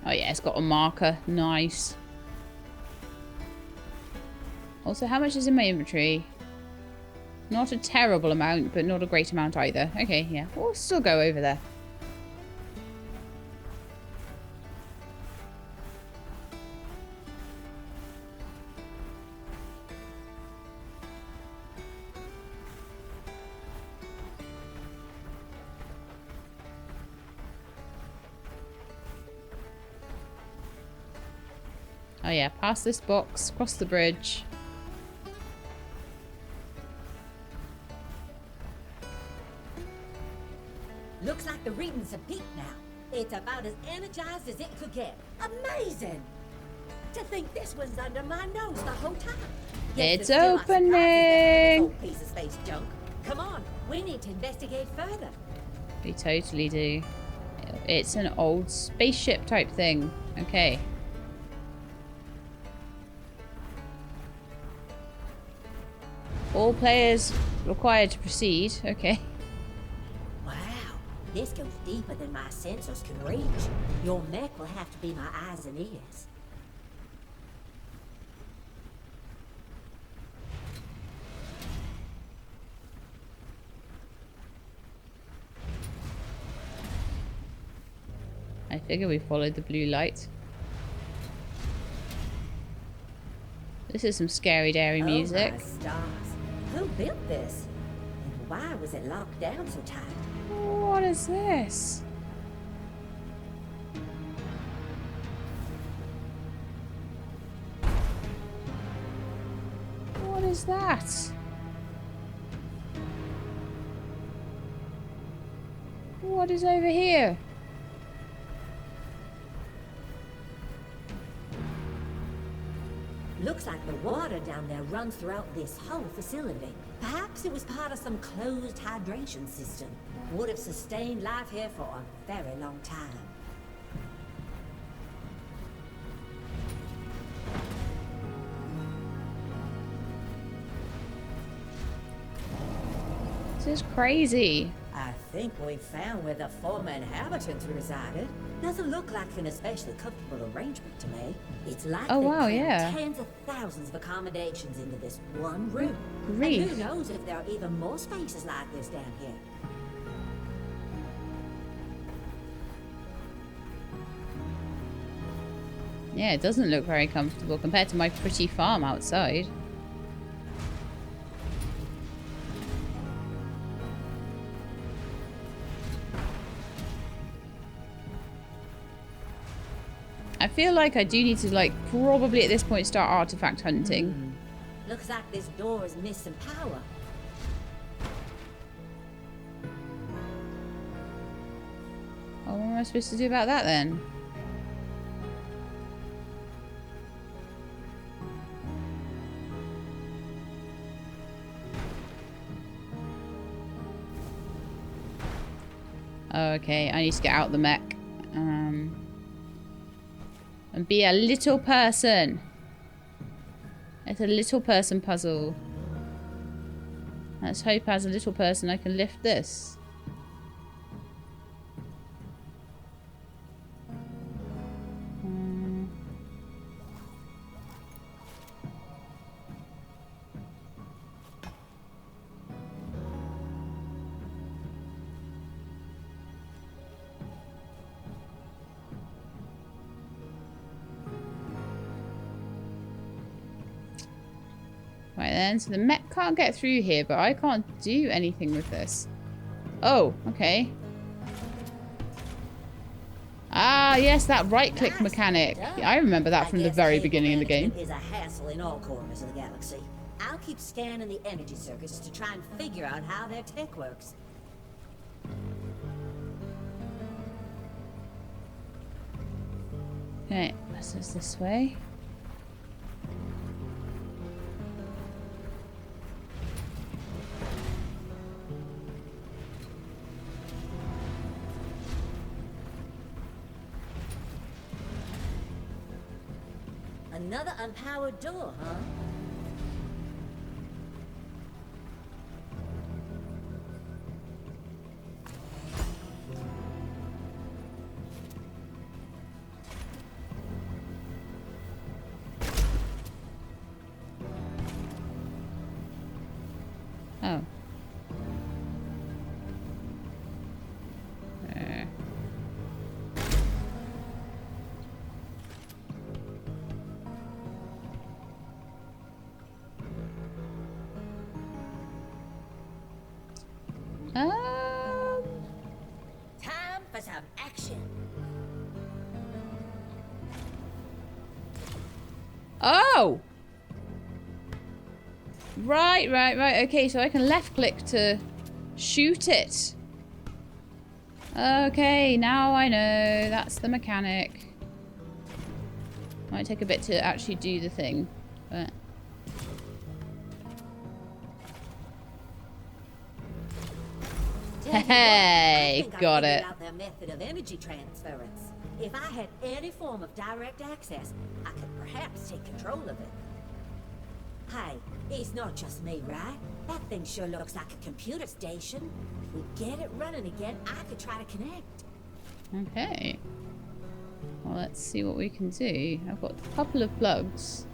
Oh yeah, it's got a marker. Nice. Also, how much is in my inventory? Not a terrible amount, but not a great amount either. Okay, yeah. We'll still go over there. Oh yeah, past this box, cross the bridge. Looks like the readings have peaked now. It's about as energized as it could get. Amazing! To think this was under my nose the whole time. It's there's still lots of prizes left opening! in this old piece of space junk. Come on, we need to investigate further. We totally do. It's an old spaceship type thing. Okay. All players required to proceed. Okay. Wow, this goes deeper than my sensors can reach. Your mech will have to be my eyes and ears. I figure we followed the blue light. This is some scary dairy music. Oh my stars. Who built this? And why was it locked down so tight? What is this? What is that? What is over here? Looks like the water down there runs throughout this whole facility. Perhaps it was part of some closed hydration system. Would have sustained life here for a very long time. is crazy. I think we found where the former inhabitants resided. Doesn't look like an especially comfortable arrangement to me. It's like Oh, they wow, crammed yeah. tens of thousands of accommodations into this one room. Grief. And who knows if there are even more spaces like this down here. Yeah, it doesn't look very comfortable compared to my pretty farm outside. I feel like I do need to, like, probably at this point start artifact hunting. Looks like this door has missed some power. Oh, what am I supposed to do about that then? Okay, I need to get out the mech. And be a little person. It's a little person puzzle. Let's hope as a little person I can lift this. Right then, so the mech can't get through here, but I can't do anything with this. Oh, okay. Ah, yes, that right-click mechanic. Yeah, I remember that from the very beginning of the game. Is a hassle in all corners of the galaxy. I'll keep scanning the energy circuits to try and figure out how their tech works. Okay, this is this way. Another unpowered door, huh? Oh. Time for some action. Oh! Right. Okay, so I can left click to shoot it. Okay, now I know. That's the mechanic. Might take a bit to actually do the thing, but... Hey, got it. Out their method of energy transference. If I had any form of direct access, I could perhaps take control of it. Hey, it's not just me, right? That thing sure looks like a computer station. If we get it running again, I could try to connect. Okay. Well, let's see what we can do. I've got a couple of plugs.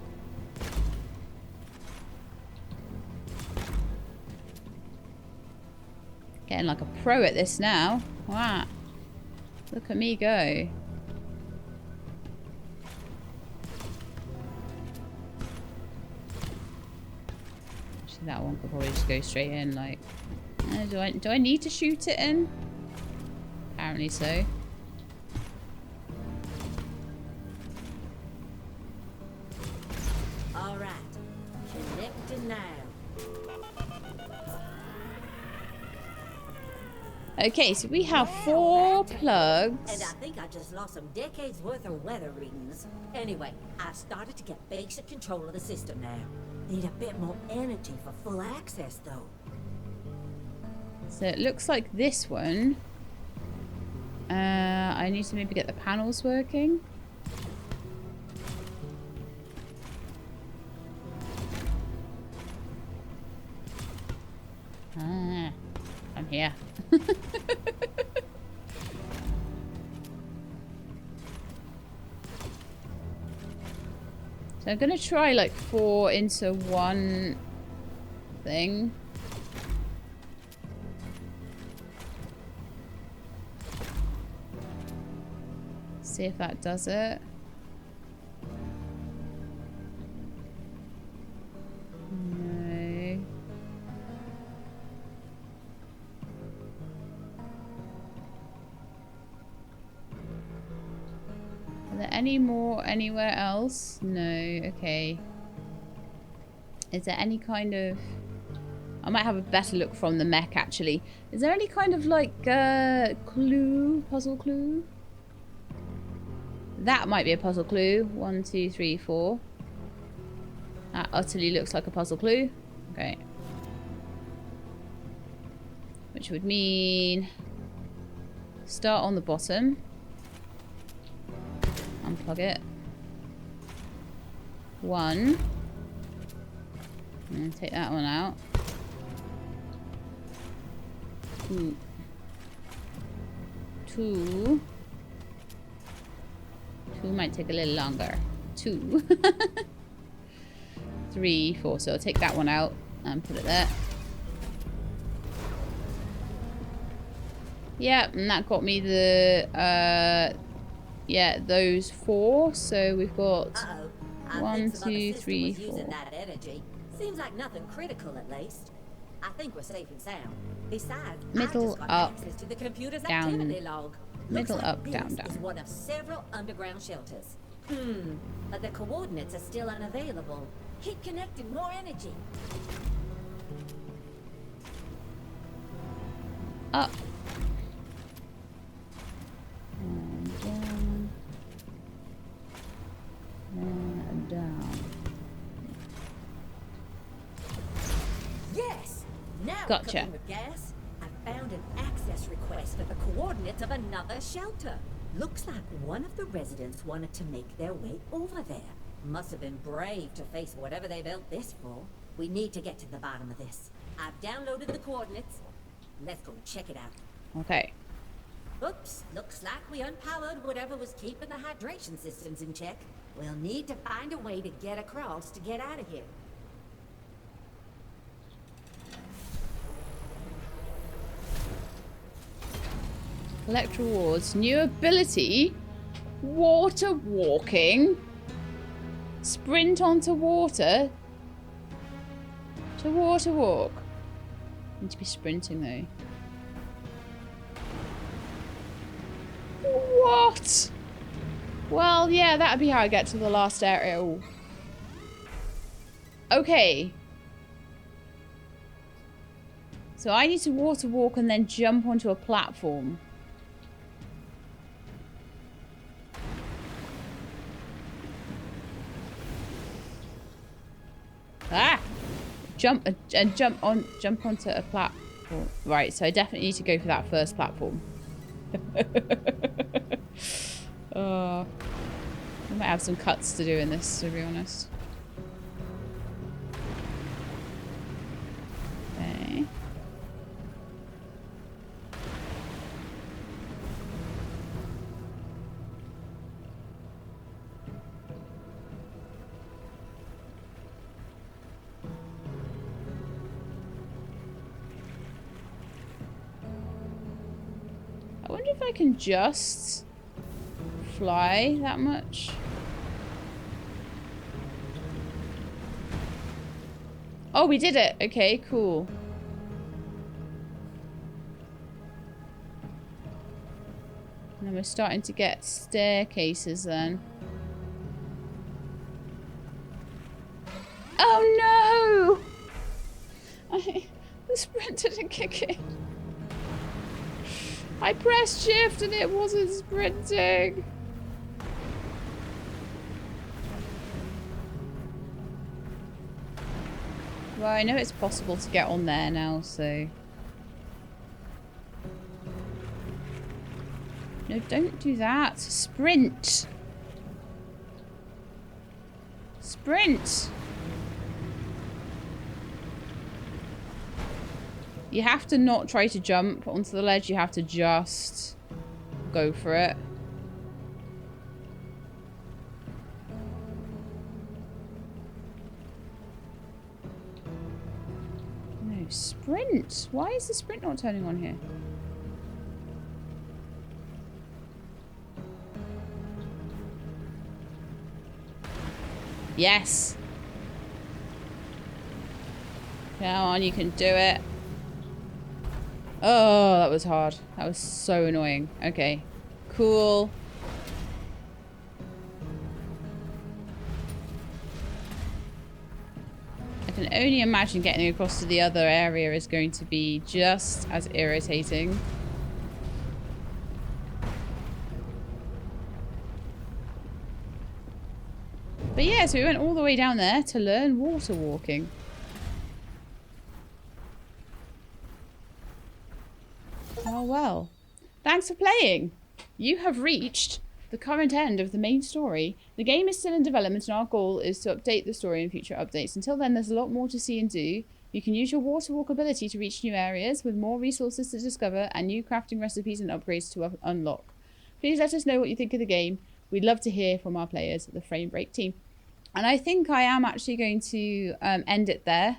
Getting like a pro at this now. Wow. Look at me go. Actually, that one could probably just go straight in. Like, do I need to shoot it in? Apparently so. All right, connecting now. Okay, so we have 4 plugs. And I think I just lost some decades worth of weather readings. Anyway, I've started to get basic control of the system now. Need a bit more energy for full access though. So it looks like this one. I need to maybe get the panels working. down here. So I'm gonna try like 4 into 1 thing. See if that does it. No. Are there any more anywhere else? No, okay. Is there any kind of... I might have a better look from the mech actually. Is there any kind of like clue, puzzle clue? That might be a puzzle clue. 1, 2, 3, 4. That utterly looks like a puzzle clue. Okay. Which would mean... start on the bottom. Unplug it. 1. And take that one out. 2. 2. 2 might take a little longer. 2. 3, 4. So I'll take that one out and put it there. Yeah, and that got me the yeah, those 4. So we've got 1, 2, 3, 4. That energy. Seems like nothing critical at least. I think we're safe and sound. Besides, Middle, I just got up, access to the computer's down. activity log. Middle, Looks up, like down, this down. is one of several underground shelters. But the coordinates are still unavailable. Keep connecting, more energy. Up. And down. And down. Yes! Now Gotcha. cooking with gas. I found an access request for the coordinates of another shelter. Looks like one of the residents wanted to make their way over there. Must have been brave to face whatever they built this for. We need to get to the bottom of this. I've downloaded the coordinates. Let's go check it out. Okay. Oops, looks like we unpowered whatever was keeping the hydration systems in check. We'll need to find a way to get across to get out of here. Collect rewards. New ability. Water walking. Sprint onto water. To water walk. Need to be sprinting though. What? Well, yeah, that'd be how I get to the last area. Ooh. Okay. So I need to water walk and then jump onto a platform. Ah! Jump onto a platform. Right, so I definitely need to go for that first platform. I might have some cuts to do in this, to be honest. Okay. I wonder if I can just fly that much. Oh, we did it. Okay, cool. And then we're starting to get staircases then. Oh no! The sprint didn't kick in. I pressed shift and it wasn't sprinting. Well, I know it's possible to get on there now, so... No, don't do that. Sprint! Sprint! You have to not try to jump onto the ledge. You have to just go for it. No, sprint. Why is the sprint not turning on here? Yes. Come on, you can do it. Oh, that was hard. That was so annoying. Okay. Cool. I can only imagine getting across to the other area is going to be just as irritating. But yeah, so we went all the way down there to learn water walking. Oh well. Thanks for playing. You have reached the current end of the main story. The game is still in development and our goal is to update the story in future updates. Until then, there's a lot more to see and do. You can use your water walk ability to reach new areas with more resources to discover and new crafting recipes and upgrades to unlock. Please let us know what you think of the game. We'd love to hear from our players at the Frame Break team. And I think I am actually going to end it there.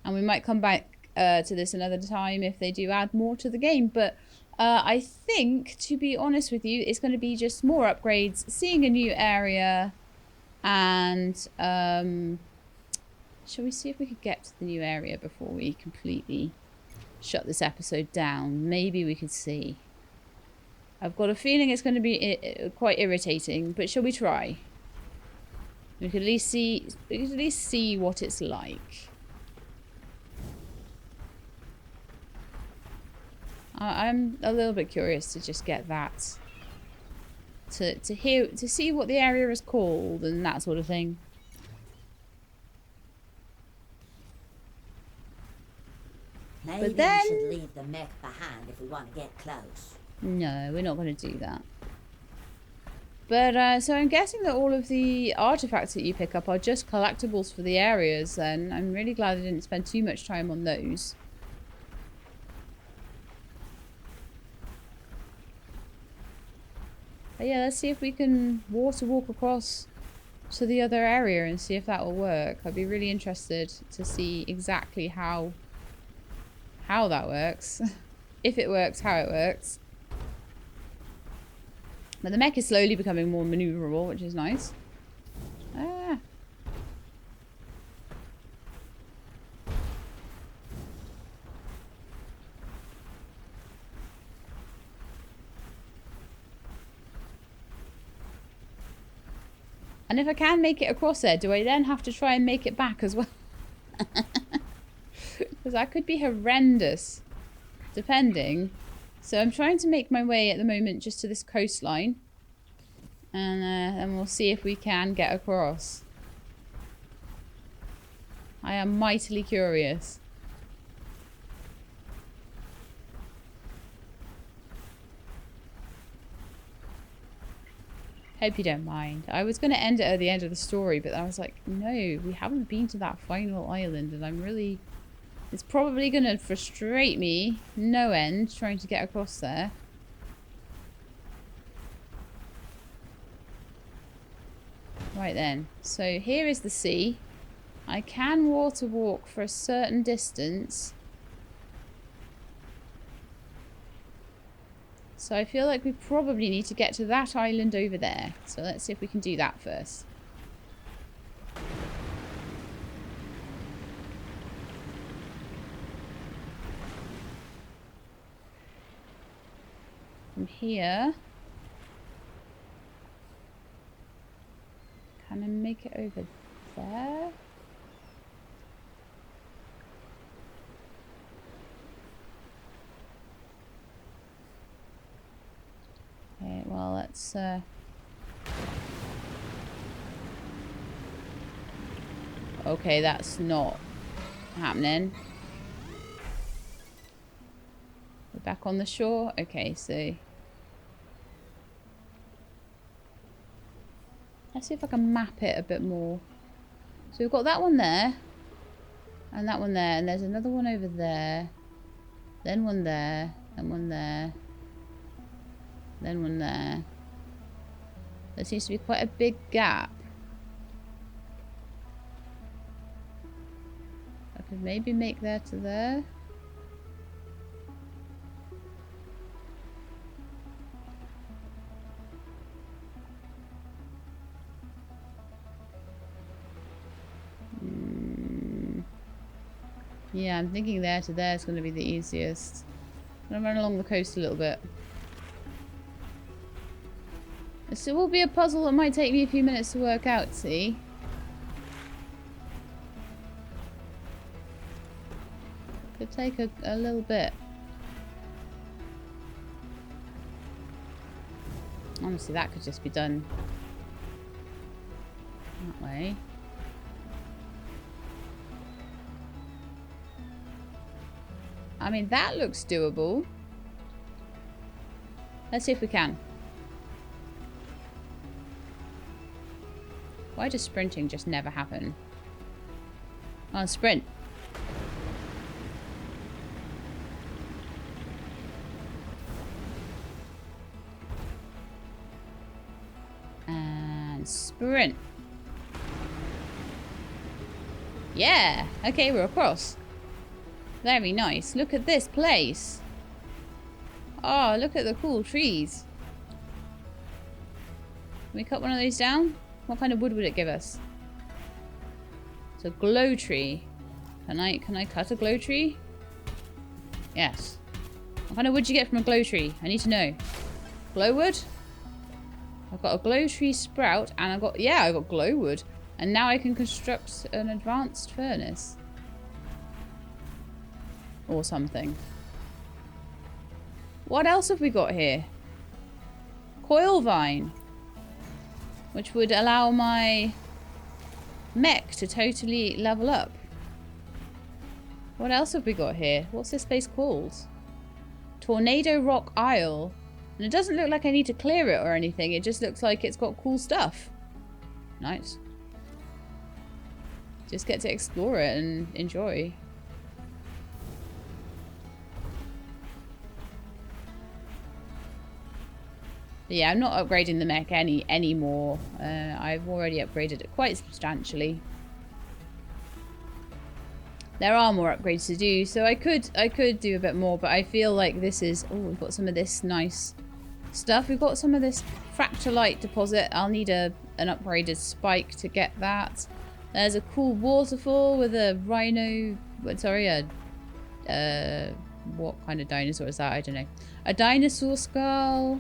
And we might come back to this another time if they do add more to the game. But I think, to be honest with you, it's going to be just more upgrades, seeing a new area, and shall we see if we could get to the new area before we completely shut this episode down? Maybe we could see. I've got a feeling it's going to be quite irritating, but shall we try? We could at least see what it's like. I'm a little bit curious to just get that, to see what the area is called and that sort of thing. Maybe But then, we should leave the mech behind if we want to get close. No, we're not going to do that. But so I'm guessing that all of the artifacts that you pick up are just collectibles for the areas. Then I'm really glad I didn't spend too much time on those. But yeah, let's see if we can water walk across to the other area and see if that will work. I'd be really interested to see exactly how that works. If it works, how it works. But the mech is slowly becoming more maneuverable, which is nice. Ah. And if I can make it across there, do I then have to try and make it back as well? Because that could be horrendous, depending. So I'm trying to make my way at the moment just to this coastline. And we'll see if we can get across. I am mightily curious. Hope you don't mind. I was going to end it at the end of the story, but I was like, no, we haven't been to that final island, and I'm really... It's probably going to frustrate me no end trying to get across there. Right then. So here is the sea. I can water walk for a certain distance. So I feel like we probably need to get to that island over there. So let's see if we can do that first. From here. Can I make it over there? Okay, well, let's okay, that's not happening. We're back on the shore. Okay, so let's see if I can map it a bit more. So we've got that one there, and that one there, and there's another one over there. Then one there. Then one there. Then one there. There seems to be quite a big gap. I could maybe make there to there. Yeah, I'm thinking there to there is going to be the easiest. I'm going to run along the coast a little bit. This will be a puzzle that might take me a few minutes to work out, see? Could take a little bit. Honestly, that could just be done that way. I mean, that looks doable. Let's see if we can. Why does sprinting just never happen? Oh, sprint. And sprint. Yeah. Okay, we're across. Very nice. Look at this place. Oh, look at the cool trees. Can we cut one of those down? What kind of wood would it give us? It's a glow tree. Can I cut a glow tree? Yes. What kind of wood do you get from a glow tree? I need to know. Glow wood? I've got a glow tree sprout and I got glow wood. And now I can construct an advanced furnace. Or something. What else have we got here? Coil vine. Which would allow my mech to totally level up. What else have we got here? What's this place called? Tornado Rock Isle. And it doesn't look like I need to clear it or anything. It just looks like it's got cool stuff. Nice. Just get to explore it and enjoy. But yeah, I'm not upgrading the mech anymore. I've already upgraded it quite substantially. There are more upgrades to do, so I could do a bit more, but I feel like this is... Oh, we've got some of this nice stuff. We've got some of this fractalite deposit. I'll need an upgraded spike to get that. There's a cool waterfall with a rhino... Sorry, what kind of dinosaur is that? I don't know. A dinosaur skull.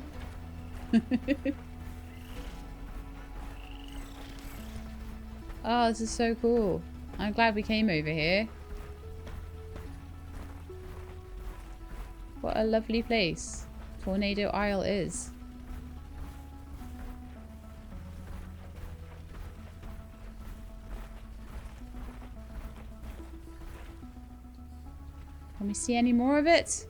Oh, this is so cool. I'm glad we came over here. What a lovely place Tornado Isle is. Can we see any more of it?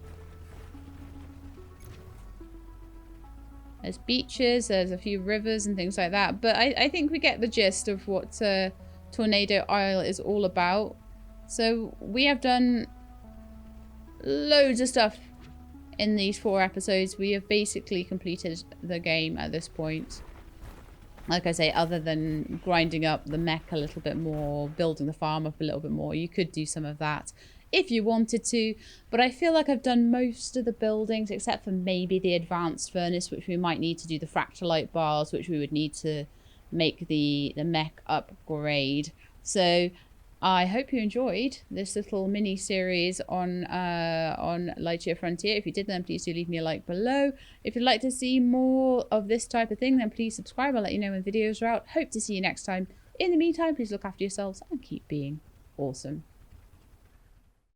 There's beaches, there's a few rivers and things like that. But I think we get the gist of what Tornado Isle is all about. So we have done loads of stuff in these 4 episodes. We have basically completed the game at this point. Like I say, other than grinding up the mech a little bit more, building the farm up a little bit more. You could do some of that if you wanted to, but I feel like I've done most of the buildings except for maybe the advanced furnace, which we might need to do the fractalite bars, which we would need to make the mech upgrade. So I hope you enjoyed this little mini series on Lightyear Frontier. If you did, then please do leave me a like below. If you'd like to see more of this type of thing, then please subscribe. I'll let you know when videos are out. Hope to see you next time. In the meantime, please look after yourselves and keep being awesome.